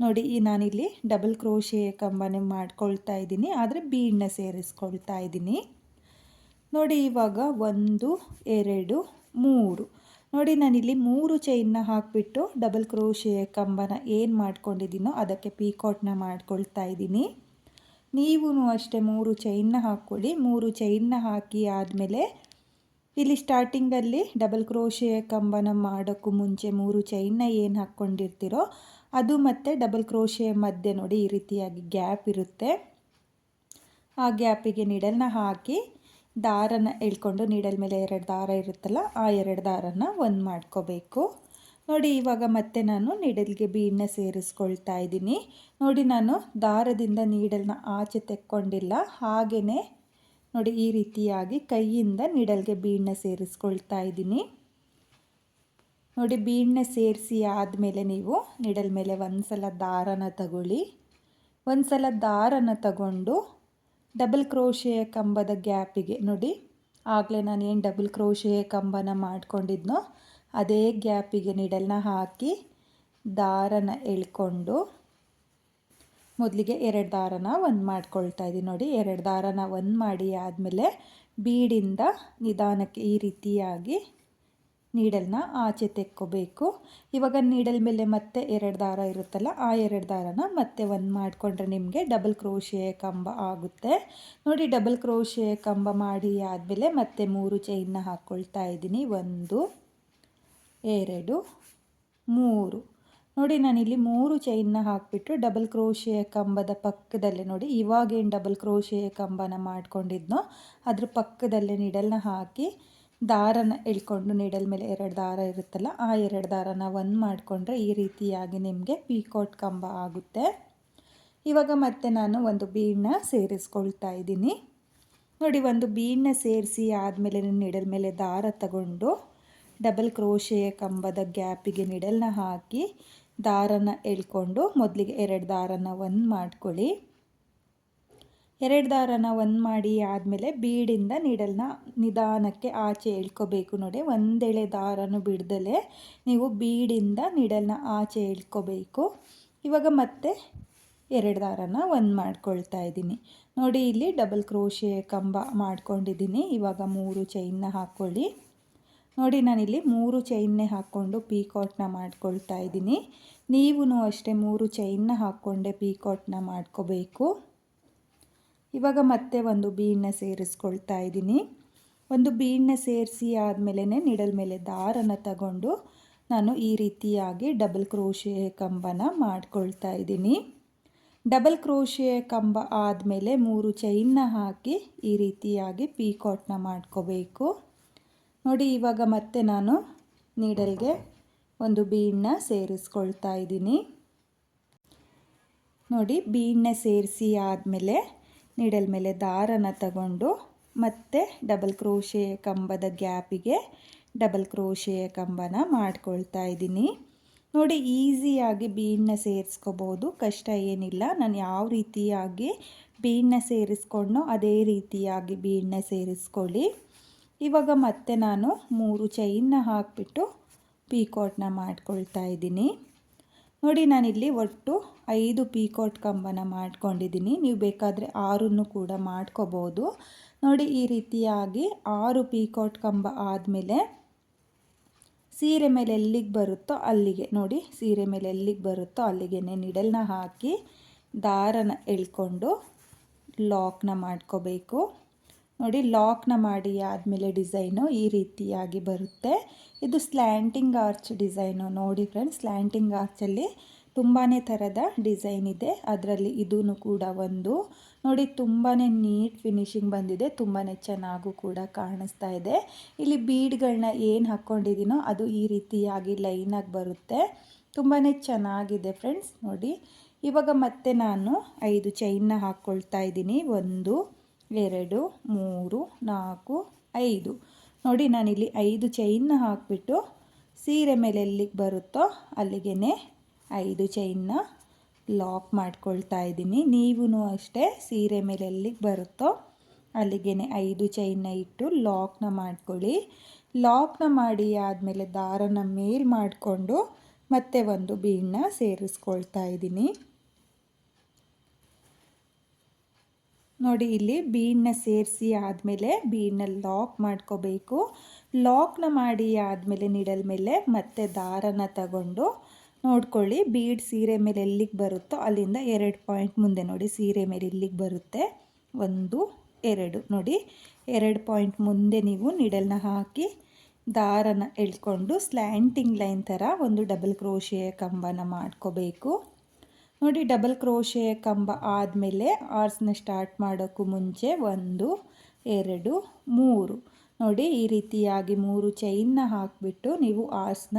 ನೋಡಿ, ನಾನಿಲ್ಲಿ ಡಬಲ್ ಕ್ರೋಶೆ ಕಂಬನ ಮಾಡ್ಕೊಳ್ತಾ ಇದ್ದೀನಿ, ಆದರೆ ಬೀಡನ್ನ ಸೇರಿಸ್ಕೊಳ್ತಾ ಇದ್ದೀನಿ. ನೋಡಿ ಇವಾಗ 1 2 3 ನೋಡಿ ನಾನಿಲ್ಲಿ 3 ಚೈನ್ನ ಹಾಕಿಬಿಟ್ಟು ಡಬಲ್ ಕ್ರೋಶೆ ಕಂಬನ ಏನು ಮಾಡ್ಕೊಂಡಿದ್ದೀನೋ ಅದಕ್ಕೆ ಪೀಕಾಟ್ನ ಮಾಡ್ಕೊಳ್ತಾ ಇದ್ದೀನಿ. ನೀವು ಅಷ್ಟೇ 3 ಚೈನ್ನ ಹಾಕ್ಕೊಳ್ಳಿ. 3 ಚೈನ್ನ ಹಾಕಿ ಆದಮೇಲೆ ಇಲ್ಲಿ ಸ್ಟಾರ್ಟಿಂಗಲ್ಲಿ ಡಬಲ್ ಕ್ರೋಶೆ ಕಂಬನ ಮಾಡೋಕ್ಕೂ ಮುಂಚೆ 3 ಚೈನ್ನ ಏನು ಹಾಕ್ಕೊಂಡಿರ್ತೀರೋ ಅದು ಮತ್ತು ಡಬಲ್ ಕ್ರೋಶೆ ಮಧ್ಯೆ ನೋಡಿ ಈ ರೀತಿಯಾಗಿ ಗ್ಯಾಪ್ ಇರುತ್ತೆ. ಆ ಗ್ಯಾಪಿಗೆ ನೀಡಲ್ನ ಹಾಕಿ ದಾರನ ಎಳ್ಕೊಂಡು ನೀಡಲ್ ಮೇಲೆ 2 ದಾರ ಇರುತ್ತಲ್ಲ ಆ 2 ದಾರನ ಒಂದು ಮಾಡ್ಕೋಬೇಕು. ನೋಡಿ ಇವಾಗ ಮತ್ತೆ ನಾನು ನೀಡಲ್ಗೆ ಬೀಡನ್ನ ಸೇರಿಸ್ಕೊಳ್ತಾ ಇದ್ದೀನಿ. ನೋಡಿ ನಾನು ದಾರದಿಂದ ನೀಡಲ್ನ ಆಚೆ ತೆಕ್ಕೊಂಡಿಲ್ಲ, ಹಾಗೆಯೇ ನೋಡಿ ಈ ರೀತಿಯಾಗಿ ಕೈಯಿಂದ ನೀಡಲ್ಗೆ ಬೀಡನ್ನ ಸೇರಿಸ್ಕೊಳ್ತಾ ಇದ್ದೀನಿ. ನೋಡಿ ಬೀಡನ್ನ ಸೇರಿಸಿ ಆದಮೇಲೆ ನೀವು ನೀಡಲ್ ಮೇಲೆ ಒಂದು ಸಲ ದಾರನ ತಗೊಳ್ಳಿ. ಒಂದು ಸಲ ದಾರನ ತಗೊಂಡು ಡಬಲ್ ಕ್ರೋಶೆಯ ಕಂಬದ ಗ್ಯಾಪಿಗೆ ನೋಡಿ ಆಗಲೇ ನಾನು ಏನು ಡಬಲ್ ಕ್ರೋಶೆಯ ಕಂಬನ ಮಾಡ್ಕೊಂಡಿದ್ನೋ ಅದೇ ಗ್ಯಾಪಿಗೆ ನೀಡಲ್ನ ಹಾಕಿ ದಾರನ ಎಳ್ಕೊಂಡು ಮೊದಲಿಗೆ 2 ದಾರನ ಒಂದು ಮಾಡ್ಕೊಳ್ತಾ ಇದ್ದೀನಿ. ನೋಡಿ 2 ದಾರನ ಒಂದು ಮಾಡಿ ಆದಮೇಲೆ ಬೀಡಿಂದ ನಿಧಾನಕ್ಕೆ ಈ ರೀತಿಯಾಗಿ ನೀಡಲ್ನ ಆಚೆ ತೆಕ್ಕೋಬೇಕು. ಇವಾಗ ನೀಡಲ್ ಮೇಲೆ ಮತ್ತೆ 2 ದಾರ ಇರುತ್ತಲ್ಲ ಆ 2 ದಾರನ ಮತ್ತೆ ಒಂದು ಮಾಡಿಕೊಂಡ್ರೆ ನಿಮಗೆ ಡಬಲ್ ಕ್ರೋಶೆ ಕಂಬ ಆಗುತ್ತೆ. ನೋಡಿ ಡಬಲ್ ಕ್ರೋಶೆ ಕಂಬ ಮಾಡಿ ಆದಮೇಲೆ ಮತ್ತೆ 3 ಚೈನ್ನ ಹಾಕ್ಕೊಳ್ತಾ ಇದ್ದೀನಿ. 1 2 3 ನೋಡಿ ನಾನಿಲ್ಲಿ 3 ಚೈನ್ನ ಹಾಕಿಬಿಟ್ಟು ಡಬಲ್ ಕ್ರೋಶೆ ಕಂಬದ ಪಕ್ಕದಲ್ಲೇ ನೋಡಿ ಇವಾಗೇನು ಡಬಲ್ ಕ್ರೋಶೆ ಕಂಬನ ಮಾಡ್ಕೊಂಡಿದ್ನೋ ಅದ್ರ ಪಕ್ಕದಲ್ಲೇ ನೀಡಲ್ನ ಹಾಕಿ ದಾರನ ಎಳ್ಕೊಂಡು ನೀಡಲ್ ಮೇಲೆ 2 ದಾರ ಇರುತ್ತಲ್ಲ ಆ 2 ದಾರನ ಒಂದು ಮಾಡಿಕೊಂಡ್ರೆ ಈ ರೀತಿಯಾಗಿ ನಿಮಗೆ ಪೀಕಾಟ್ ಕಂಬ ಆಗುತ್ತೆ. ಇವಾಗ ಮತ್ತೆ ನಾನು ಒಂದು ಬೀಡನ್ನ ಸೇರಿಸ್ಕೊಳ್ತಾ ಇದ್ದೀನಿ. ನೋಡಿ ಒಂದು ಬೀಡನ್ನ ಸೇರಿಸಿ ಆದಮೇಲೆ ನೀಡಲ್ ಮೇಲೆ ದಾರ ತಗೊಂಡು ಡಬಲ್ ಕ್ರೋಶೆಯ ಕಂಬದ ಗ್ಯಾಪಿಗೆ ನೀಡಲ್ನ ಹಾಕಿ ದಾರನ ಎಳ್ಕೊಂಡು ಮೊದಲಿಗೆ 2 ದಾರನ ಒಂದು ಮಾಡ್ಕೊಳ್ಳಿ. 2 ದಾರನ ಒಂದು ಮಾಡಿ ಆದಮೇಲೆ ಬೀಡಿಂದ ನೀಡಲ್ನ ನಿಧಾನಕ್ಕೆ ಆಚೆ ಎಳ್ಕೋಬೇಕು. ನೋಡಿ ಒಂದೆಳೆ ದಾರನು ಬಿಡ್ದಲೇ ನೀವು ಬೀಡಿಂದ ನೀಡಲ್ನ ಆಚೆ ಎಳ್ಕೋಬೇಕು. ಇವಾಗ ಮತ್ತೆ 2 ದಾರನ ಒಂದು ಮಾಡ್ಕೊಳ್ತಾ ಇದ್ದೀನಿ. ನೋಡಿ ಇಲ್ಲಿ ಡಬಲ್ ಕ್ರೋಶೆ ಕಂಬ ಮಾಡ್ಕೊಂಡಿದ್ದೀನಿ. ಇವಾಗ 3 ಚೈನ್ನ ಹಾಕ್ಕೊಳ್ಳಿ. ನೋಡಿ ನಾನಿಲ್ಲಿ 3 ಚೈನ್ನೇ ಹಾಕ್ಕೊಂಡು ಪೀಕಾಟ್ನ ಮಾಡ್ಕೊಳ್ತಾ ಇದ್ದೀನಿ. ನೀವು ಅಷ್ಟೇ 3 ಚೈನ್ನ ಹಾಕ್ಕೊಂಡೆ ಪೀಕಾಟ್ನ ಮಾಡ್ಕೋಬೇಕು. ಇವಾಗ ಮತ್ತೆ ಒಂದು ಬೀಡನ್ನ ಸೇರಿಸ್ಕೊಳ್ತಾ ಇದ್ದೀನಿ. ಒಂದು ಬೀಡನ್ನ ಸೇರಿಸಿ ಆದಮೇಲೆ ನೀಡಲ್ ಮೇಲೆ ದಾರನ ತಗೊಂಡು ನಾನು ಈ ರೀತಿಯಾಗಿ ಡಬಲ್ ಕ್ರೋಶೆ ಕಂಬನ ಮಾಡ್ಕೊಳ್ತಾ ಇದ್ದೀನಿ. ಡಬಲ್ ಕ್ರೋಶೆ ಕಂಬ ಆದಮೇಲೆ 3 ಚೈನ್ನ ಹಾಕಿ ಈ ರೀತಿಯಾಗಿ ಪೀಕಾಟ್ನ ಮಾಡ್ಕೋಬೇಕು. ನೋಡಿ ಇವಾಗ ಮತ್ತೆ ನಾನು ನೀಡಲ್ಗೆ ಒಂದು ಬೀಡನ್ನ ಸೇರಿಸ್ಕೊಳ್ತಾ ಇದ್ದೀನಿ. ನೋಡಿ ಬೀಡನ್ನ ಸೇರಿಸಿ ಆದಮೇಲೆ ನೀಡಲ್ ಮೇಲೆ ದಾರನ ತಗೊಂಡು ಮತ್ತೆ ಡಬಲ್ ಕ್ರೋಶೆ ಕಂಬದ ಗ್ಯಾಪಿಗೆ ಡಬಲ್ ಕ್ರೋಶೆ ಕಂಬನ ಮಾಡ್ಕೊಳ್ತಾ ಇದ್ದೀನಿ. ನೋಡಿ ಈಸಿಯಾಗಿ ಬೀಡನ್ನ ಸೇರಿಸ್ಕೋಬೋದು, ಕಷ್ಟ ಏನಿಲ್ಲ. ನಾನು ಯಾವ ರೀತಿಯಾಗಿ ಬೀಡನ್ನ ಸೇರಿಸ್ಕೊಂಡೋ ಅದೇ ರೀತಿಯಾಗಿ ಬೀಡನ್ನ ಸೇರಿಸ್ಕೊಳ್ಳಿ. ಇವಾಗ ಮತ್ತೆ ನಾನು 3 ಚೈನ್ನ ಹಾಕಿಬಿಟ್ಟು ಪೀಕಾಟ್ನ ಮಾಡ್ಕೊಳ್ತಾ ಇದ್ದೀನಿ. ನೋಡಿ ನಾನಿಲ್ಲಿ ಒಟ್ಟು 5 ಪೀಕಾಟ್ ಕಂಬನ ಮಾಡ್ಕೊಂಡಿದ್ದೀನಿ. ನೀವು ಬೇಕಾದರೆ 6 ಕೂಡ ಮಾಡ್ಕೋಬೋದು. ನೋಡಿ ಈ ರೀತಿಯಾಗಿ 6 ಪೀಕಾಟ್ ಕಂಬ ಆದಮೇಲೆ ಸೀರೆ ಮೇಲೆ ಎಲ್ಲಿಗೆ ಬರುತ್ತೋ ಅಲ್ಲಿಗೆ ನೋಡಿ ಸೀರೆ ಮೇಲೆ ಎಲ್ಲಿಗೆ ಬರುತ್ತೋ ಅಲ್ಲಿಗೆ ನೀಡಲ್ನ ಹಾಕಿ ದಾರನ ಎಳ್ಕೊಂಡು ಲಾಕ್ನ ಮಾಡ್ಕೋಬೇಕು. ನೋಡಿ ಲಾಕ್ನ ಮಾಡಿ ಆದಮೇಲೆ ಡಿಸೈನು ಈ ರೀತಿಯಾಗಿ ಬರುತ್ತೆ. ಇದು ಸ್ಲ್ಯಾಂಟಿಂಗ್ ಆರ್ಚ್ ಡಿಸೈನು. ನೋಡಿ ಫ್ರೆಂಡ್ಸ್, ಸ್ಲ್ಯಾಂಟಿಂಗ್ ಆರ್ಚಲ್ಲಿ ತುಂಬಾ ಥರದ ಡಿಸೈನ್ ಇದೆ. ಅದರಲ್ಲಿ ಇದೂ ಕೂಡ ಒಂದು. ನೋಡಿ ತುಂಬಾ ನೀಟ್ ಫಿನಿಶಿಂಗ್ ಬಂದಿದೆ, ತುಂಬಾ ಚೆನ್ನಾಗೂ ಕೂಡ ಕಾಣಿಸ್ತಾ ಇದೆ. ಇಲ್ಲಿ ಬೀಡ್ಗಳನ್ನ ಏನು ಹಾಕ್ಕೊಂಡಿದ್ದೀನೋ ಅದು ಈ ರೀತಿಯಾಗಿ ಲೈನಾಗಿ ಬರುತ್ತೆ. ತುಂಬಾ ಚೆನ್ನಾಗಿದೆ ಫ್ರೆಂಡ್ಸ್. ನೋಡಿ ಇವಾಗ ಮತ್ತೆ ನಾನು 5 ಚೈನ್ನ ಹಾಕ್ಕೊಳ್ತಾ ಇದ್ದೀನಿ. 1 2 3 4 5 ನೋಡಿ ನಾನಿಲ್ಲಿ 5 ಚೈನ್ನ ಹಾಕಿಬಿಟ್ಟು ಸೀರೆ ಮೇಲೆ ಎಲ್ಲಿಗೆ ಬರುತ್ತೋ ಅಲ್ಲಿಗೆ 5 ಚೈನ್ನ ಲಾಕ್ ಮಾಡ್ಕೊಳ್ತಾ ಇದ್ದೀನಿ. ನೀವು ಅಷ್ಟೇ ಸೀರೆ ಮೇಲೆ ಎಲ್ಲಿಗೆ ಬರುತ್ತೋ ಅಲ್ಲಿಗೆ 5 ಚೈನ್ನ ಇಟ್ಟು ಲಾಕ್ನ ಮಾಡ್ಕೊಳ್ಳಿ. ಲಾಕ್ನ ಮಾಡಿ ಆದಮೇಲೆ ದಾರನ ಮೇಲ್ ಮಾಡಿಕೊಂಡು ಮತ್ತೆ ಒಂದು ಬೀಡನ್ನ ಸೇರಿಸ್ಕೊಳ್ತಾ ಇದ್ದೀನಿ. ನೋಡಿ ಇಲ್ಲಿ ಬೀಡನ್ನ ಸೇರಿಸಿ ಆದಮೇಲೆ ಬೀಡನ್ನ ಲಾಕ್ ಮಾಡ್ಕೋಬೇಕು. ಲಾಕ್ನ ಮಾಡಿ ಆದಮೇಲೆ ನೀಡಲ್ ಮೇಲೆ ಮತ್ತೆ ದಾರನ ತಗೊಂಡು ನೋಡ್ಕೊಳ್ಳಿ, ಬೀಡ್ ಸೀರೆ ಮೇಲೆ ಎಲ್ಲಿಗೆ ಬರುತ್ತೋ ಅಲ್ಲಿಂದ 2 ಪಾಯಿಂಟ್ ಮುಂದೆ ನೋಡಿ, ಸೀರೆ ಮೇಲೆ ಇಲ್ಲಿಗೆ ಬರುತ್ತೆ 1 2 ನೋಡಿ, 2 ಪಾಯಿಂಟ್ ಮುಂದೆ ನೀವು ನೀಡಲ್ನ ಹಾಕಿ ದಾರನ ಎಳ್ಕೊಂಡು ಸ್ಲ್ಯಾಂಟಿಂಗ್ ಲೈನ್ ಥರ ಒಂದು ಡಬಲ್ ಕ್ರೋಶೆಯ ಕಂಬನ ಮಾಡ್ಕೋಬೇಕು. ನೋಡಿ, ಡಬಲ್ ಕ್ರೋಶೆಯ ಕಂಬ ಆದಮೇಲೆ ಆರ್ಸ್ನ ಸ್ಟಾರ್ಟ್ ಮಾಡೋಕ್ಕೂ ಮುಂಚೆ 1 2 3 ನೋಡಿ, ಈ ರೀತಿಯಾಗಿ 3 ಚೈನ್ನ ಹಾಕಿಬಿಟ್ಟು ನೀವು ಆರ್ಸ್ನ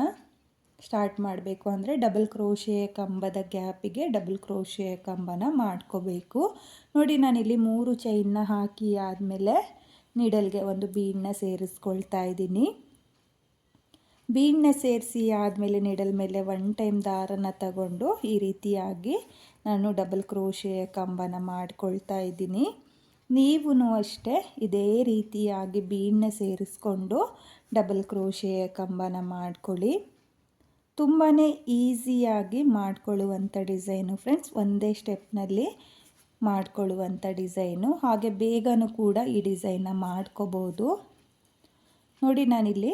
ಸ್ಟಾರ್ಟ್ ಮಾಡಬೇಕು. ಅಂದರೆ ಡಬಲ್ ಕ್ರೋಶೆಯ ಕಂಬದ ಗ್ಯಾಪಿಗೆ ಡಬಲ್ ಕ್ರೋಶೆಯ ಕಂಬನ ಮಾಡ್ಕೋಬೇಕು. ನೋಡಿ, ನಾನಿಲ್ಲಿ 3 ಚೈನ್ನ ಹಾಕಿ ಆದಮೇಲೆ ನೀಡಲ್ಗೆ ಒಂದು ಬೀಡನ್ನ ಸೇರಿಸ್ಕೊಳ್ತಾ ಇದ್ದೀನಿ. ಬೀಡನ್ನ ಸೇರಿಸಿ ಆದಮೇಲೆ ನೀಡಲ್ ಮೇಲೆ 1 ಟೈಮ್ ದಾರನ ತಗೊಂಡು ಈ ರೀತಿಯಾಗಿ ನಾನು ಡಬಲ್ ಕ್ರೋಶೆಯ ಕಂಬನ ಮಾಡ್ಕೊಳ್ತಾ ಇದ್ದೀನಿ. ನೀವು ಅಷ್ಟೇ ಇದೇ ರೀತಿಯಾಗಿ ಬೀಡನ್ನ ಸೇರಿಸ್ಕೊಂಡು ಡಬಲ್ ಕ್ರೋಶೆಯ ಕಂಬನ ಮಾಡ್ಕೊಳ್ಳಿ. ತುಂಬಾ ಈಸಿಯಾಗಿ ಮಾಡ್ಕೊಳ್ಳುವಂಥ ಡಿಸೈನು ಫ್ರೆಂಡ್ಸ್, ಒಂದೇ ಸ್ಟೆಪ್ನಲ್ಲಿ ಮಾಡ್ಕೊಳ್ಳುವಂಥ ಡಿಸೈನು. ಹಾಗೆ ಬೇಗನೂ ಕೂಡ ಈ ಡಿಸೈನ್ನ ಮಾಡ್ಕೋಬೋದು. ನೋಡಿ, ನಾನಿಲ್ಲಿ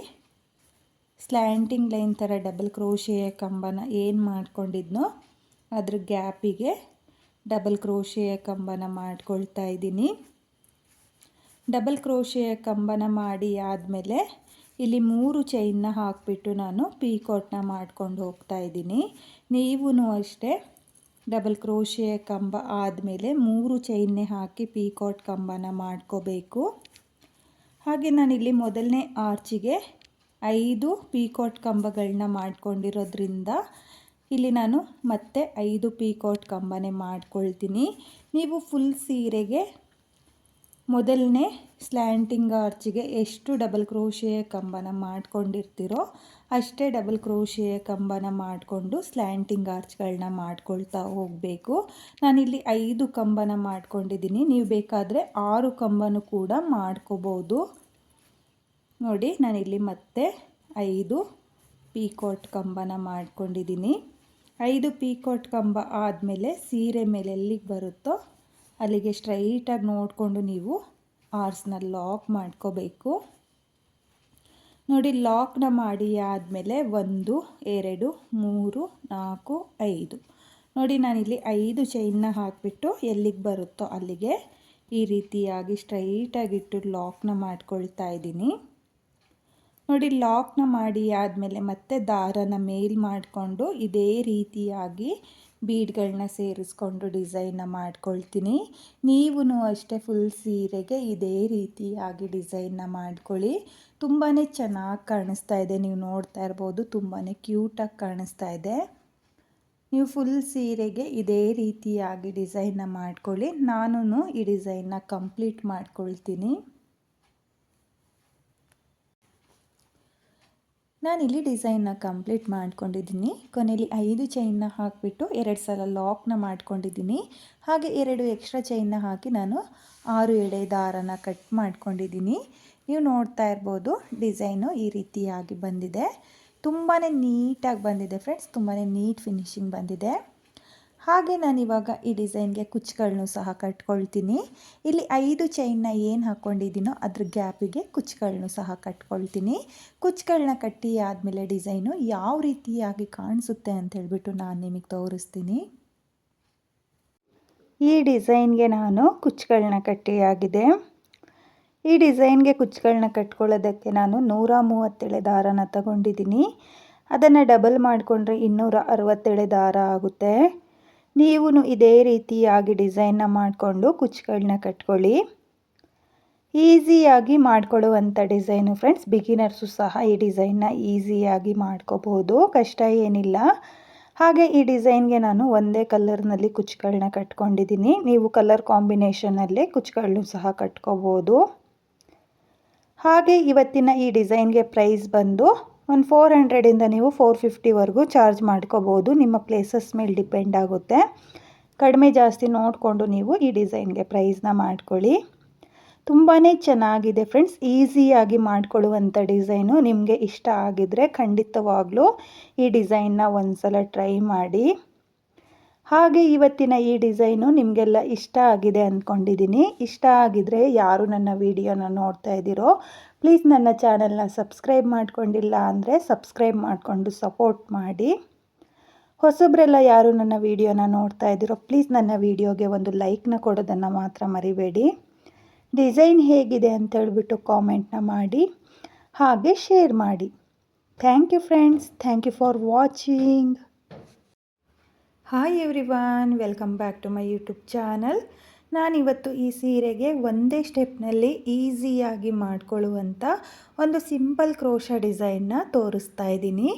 ಸ್ಲ್ಯಾಂಟಿಂಗ್ ಲೈನ್ ಥರ ಡಬಲ್ ಕ್ರೋಶೆಯ ಕಂಬನ ಏನು ಮಾಡ್ಕೊಂಡಿದ್ನೋ ಅದ್ರ ಗ್ಯಾಪಿಗೆ ಡಬಲ್ ಕ್ರೋಶೆಯ ಕಂಬನ ಮಾಡ್ಕೊಳ್ತಾ ಇದ್ದೀನಿ. ಡಬಲ್ ಕ್ರೋಶೆಯ ಕಂಬನ ಮಾಡಿ ಆದಮೇಲೆ ಇಲ್ಲಿ 3 ಚೈನ್ನ ಹಾಕಿಬಿಟ್ಟು ನಾನು ಪೀಕಾಟ್ನ ಮಾಡ್ಕೊಂಡು ಹೋಗ್ತಾ ಇದ್ದೀನಿ. ನೀವು ಅಷ್ಟೇ ಡಬಲ್ ಕ್ರೋಶೆಯ ಕಂಬ ಆದಮೇಲೆ 3 ಚೈನ್ನೇ ಹಾಕಿ ಪೀಕಾಟ್ ಕಂಬನ ಮಾಡ್ಕೋಬೇಕು. ಹಾಗೆ ನಾನಿಲ್ಲಿ ಮೊದಲನೇ ಆರ್ಚಿಗೆ 5 ಪೀಕಾಟ್ ಕಂಬಗಳನ್ನ ಮಾಡ್ಕೊಂಡಿರೋದ್ರಿಂದ ಇಲ್ಲಿ ನಾನು ಮತ್ತೆ 5 ಪೀಕಾಟ್ ಕಂಬನೇ ಮಾಡ್ಕೊಳ್ತೀನಿ. ನೀವು ಫುಲ್ ಸೀರೆಗೆ ಮೊದಲನೇ ಸ್ಲ್ಯಾಂಟಿಂಗ್ ಆರ್ಚಿಗೆ ಎಷ್ಟು ಡಬಲ್ ಕ್ರೋಶೆಯ ಕಂಬನ ಮಾಡ್ಕೊಂಡಿರ್ತೀರೋ ಅಷ್ಟೇ ಡಬಲ್ ಕ್ರೋಶೆಯ ಕಂಬನ ಮಾಡಿಕೊಂಡು ಸ್ಲ್ಯಾಂಟಿಂಗ್ ಆರ್ಚ್ಗಳನ್ನ ಮಾಡ್ಕೊಳ್ತಾ ಹೋಗಬೇಕು. ನಾನಿಲ್ಲಿ 5 ಕಂಬನ ಮಾಡ್ಕೊಂಡಿದ್ದೀನಿ. ನೀವು ಬೇಕಾದರೆ 6 ಕಂಬನೂ ಕೂಡ ಮಾಡ್ಕೋಬೋದು. ನೋಡಿ, ನಾನಿಲ್ಲಿ ಮತ್ತೆ 5 ಪೀಕಾಟ್ ಕಂಬನ ಮಾಡ್ಕೊಂಡಿದ್ದೀನಿ. 5 ಪೀಕಾಟ್ ಕಂಬ ಆದಮೇಲೆ ಸೀರೆ ಮೇಲೆ ಎಲ್ಲಿಗೆ ಬರುತ್ತೋ ಅಲ್ಲಿಗೆ ಸ್ಟ್ರೈಟಾಗಿ ನೋಡಿಕೊಂಡು ನೀವು ಆರ್ಸ್ನ ಲಾಕ್ ಮಾಡ್ಕೋಬೇಕು. ನೋಡಿ, ಲಾಕ್ನ ಮಾಡಿ ಆದಮೇಲೆ 1 2 3 4 5 ನೋಡಿ, ನಾನಿಲ್ಲಿ 5 ಚೈನ್ನ ಹಾಕಿಬಿಟ್ಟು ಎಲ್ಲಿಗೆ ಬರುತ್ತೋ ಅಲ್ಲಿಗೆ ಈ ರೀತಿಯಾಗಿ ಸ್ಟ್ರೈಟಾಗಿಟ್ಟು ಲಾಕ್ನ ಮಾಡ್ಕೊಳ್ತಾ ಇದ್ದೀನಿ. ನೋಡಿ, ಲಾಕ್ನ ಮಾಡಿ ಆದಮೇಲೆ ಮತ್ತೆ ದಾರನ ಮೇಲ್ ಮಾಡಿಕೊಂಡು ಇದೇ ರೀತಿಯಾಗಿ ಬೀಡ್ಗಳನ್ನ ಸೇರಿಸ್ಕೊಂಡು ಡಿಸೈನ್ನ ಮಾಡ್ಕೊಳ್ತೀನಿ. ನೀವು ಅಷ್ಟೇ ಫುಲ್ ಸೀರೆಗೆ ಇದೇ ರೀತಿಯಾಗಿ ಡಿಸೈನ್ನ ಮಾಡ್ಕೊಳ್ಳಿ. ತುಂಬಾ ಚೆನ್ನಾಗಿ ಕಾಣಿಸ್ತಾ ಇದೆ. ನೀವು ನೋಡ್ತಾ ಇರ್ಬೋದು, ತುಂಬಾ ಕ್ಯೂಟಾಗಿ ಕಾಣಿಸ್ತಾ ಇದೆ. ನೀವು ಫುಲ್ ಸೀರೆಗೆ ಇದೇ ರೀತಿಯಾಗಿ ಡಿಸೈನ್ನ ಮಾಡ್ಕೊಳ್ಳಿ. ನಾನು ಈ ಡಿಸೈನ್ನ ಕಂಪ್ಲೀಟ್ ಮಾಡ್ಕೊಳ್ತೀನಿ. ನಾನಿಲ್ಲಿ ಡಿಸೈನ್ನ ಕಂಪ್ಲೀಟ್ ಮಾಡ್ಕೊಂಡಿದ್ದೀನಿ. ಕೊನೆಯಲ್ಲಿ 5 ಚೈನ್ನ ಹಾಕಿಬಿಟ್ಟು 2 ಸಲ ಲಾಕ್ನ ಮಾಡ್ಕೊಂಡಿದ್ದೀನಿ. ಹಾಗೆ 2 ಎಕ್ಸ್ಟ್ರಾ ಚೈನ್ನ ಹಾಕಿ ನಾನು 6 ಎಳೆ ದಾರನ ಕಟ್ ಮಾಡ್ಕೊಂಡಿದ್ದೀನಿ. ನೀವು ನೋಡ್ತಾ ಇರ್ಬೋದು, ಡಿಸೈನು ಈ ರೀತಿಯಾಗಿ ಬಂದಿದೆ. ತುಂಬಾ ನೀಟಾಗಿ ಬಂದಿದೆ ಫ್ರೆಂಡ್ಸ್, ತುಂಬಾ ನೀಟ್ ಫಿನಿಶಿಂಗ್ ಬಂದಿದೆ. ಹಾಗೆ ನಾನಿವಾಗ ಈ ಡಿಸೈನ್ಗೆ ಕುಚ್ಚುಗಳನ್ನು ಸಹ ಕಟ್ಕೊಳ್ತೀನಿ. ಇಲ್ಲಿ 5 ಚೈನ್ನ ಏನು ಹಾಕ್ಕೊಂಡಿದ್ದೀನೋ ಅದ್ರ ಗ್ಯಾಪಿಗೆ ಕುಚ್ಚುಗಳನ್ನು ಸಹ ಕಟ್ಕೊಳ್ತೀನಿ. ಕುಚ್ಚುಗಳನ್ನ ಕಟ್ಟಿ ಆದಮೇಲೆ ಡಿಸೈನು ಯಾವ ರೀತಿಯಾಗಿ ಕಾಣಿಸುತ್ತೆ ಅಂತ ಹೇಳ್ಬಿಟ್ಟು ನಾನು ನಿಮಗೆ ತೋರಿಸ್ತೀನಿ. ಈ ಡಿಸೈನ್ಗೆ ನಾನು ಕುಚ್ಚುಗಳನ್ನ ಕಟ್ಟಿಯಾಗಿದೆ. ಈ ಡಿಸೈನ್ಗೆ ಕುಚ್ಚುಗಳನ್ನ ಕಟ್ಕೊಳ್ಳೋದಕ್ಕೆ ನಾನು 137 ದಾರನ ತಗೊಂಡಿದ್ದೀನಿ. ಅದನ್ನು ಡಬಲ್ ಮಾಡಿಕೊಂಡ್ರೆ 267 ದಾರ ಆಗುತ್ತೆ. ನೀವು ಇದೇ ರೀತಿಯಾಗಿ ಡಿಸೈನ್ನ ಮಾಡಿಕೊಂಡು ಕುಚ್ಚುಗಳನ್ನ ಕಟ್ಕೊಳ್ಳಿ. ಈಸಿಯಾಗಿ ಮಾಡ್ಕೊಳ್ಳುವಂಥ ಡಿಸೈನು ಫ್ರೆಂಡ್ಸ್, ಬಿಗಿನರ್ಸು ಸಹ ಈ ಡಿಸೈನ್ನ ಈಸಿಯಾಗಿ ಮಾಡ್ಕೋಬೋದು, ಕಷ್ಟ ಏನಿಲ್ಲ. ಹಾಗೆ ಈ ಡಿಸೈನ್ಗೆ ನಾನು ಒಂದೇ ಕಲರ್ನಲ್ಲಿ ಕುಚ್ಚುಗಳನ್ನ ಕಟ್ಕೊಂಡಿದ್ದೀನಿ. ನೀವು ಕಲರ್ ಕಾಂಬಿನೇಷನಲ್ಲಿ ಕುಚ್ಚುಗಳನ್ನು ಸಹ ಕಟ್ಕೋಬೋದು. ಹಾಗೆ ಇವತ್ತಿನ ಈ ಡಿಸೈನ್ಗೆ ಪ್ರೈಸ್ ಬಂದು ಒಂದು 400ಇಂದ ನೀವು 450ವರೆಗೂ ಚಾರ್ಜ್ ಮಾಡ್ಕೋಬೋದು. ನಿಮ್ಮ ಪ್ಲೇಸಸ್ ಮೇಲೆ ಡಿಪೆಂಡ್ ಆಗುತ್ತೆ. ಕಡಿಮೆ ಜಾಸ್ತಿ ನೋಡಿಕೊಂಡು ನೀವು ಈ ಡಿಸೈನ್ಗೆ ಪ್ರೈಸ್ನ ಮಾಡ್ಕೊಳ್ಳಿ. ತುಂಬಾ ಚೆನ್ನಾಗಿದೆ ಫ್ರೆಂಡ್ಸ್, ಈಸಿಯಾಗಿ ಮಾಡ್ಕೊಳ್ಳುವಂಥ ಡಿಸೈನು. ನಿಮಗೆ ಇಷ್ಟ ಆಗಿದ್ದರೆ ಖಂಡಿತವಾಗ್ಲೂ ಈ ಡಿಸೈನ್ನ ಒಂದು ಸಲ ಟ್ರೈ ಮಾಡಿ. ಹಾಗೆ ಇವತ್ತಿನ ಈ ಡಿಸೈನು ನಿಮಗೆಲ್ಲ ಇಷ್ಟ ಆಗಿದೆ ಅಂದ್ಕೊಂಡಿದ್ದೀನಿ. ಇಷ್ಟ ಆಗಿದರೆ ಯಾರು ನನ್ನ ವಿಡಿಯೋನ ನೋಡ್ತಾ ಇದ್ದೀರೋ ಪ್ಲೀಸ್ ನನ್ನ ಚಾನಲ್ನ ಸಬ್ಸ್ಕ್ರೈಬ್ ಮಾಡ್ಕೊಂಡಿಲ್ಲ ಅಂದರೆ ಸಬ್ಸ್ಕ್ರೈಬ್ ಮಾಡಿಕೊಂಡು ಸಪೋರ್ಟ್ ಮಾಡಿ. ಹೊಸಬ್ರೆಲ್ಲ ಯಾರು ನನ್ನ ವಿಡಿಯೋನ ನೋಡ್ತಾ ಇದ್ದೀರೋ ಪ್ಲೀಸ್ ನನ್ನ ವಿಡಿಯೋಗೆ ಒಂದು ಲೈಕ್ನ ಕೊಡೋದನ್ನು ಮಾತ್ರ ಮರಿಬೇಡಿ. ಡಿಸೈನ್ ಹೇಗಿದೆ ಅಂತ ಹೇಳ್ಬಿಟ್ಟು ಕಾಮೆಂಟ್ನ ಮಾಡಿ, ಹಾಗೆ ಶೇರ್ ಮಾಡಿ. Thank you friends, thank you for watching. Hi everyone, welcome back to my YouTube channel. ನಾನಿವತ್ತು ಈ ಸೀರೆಗೆ ಒಂದೇ ಸ್ಟೆಪ್ನಲ್ಲಿ ಈಸಿಯಾಗಿ ಮಾಡಿಕೊಳ್ಳುವಂಥ ಒಂದು ಸಿಂಪಲ್ ಕ್ರೋಶಾ ಡಿಸೈನ್ನ ತೋರಿಸ್ತಾ ಇದ್ದೀನಿ.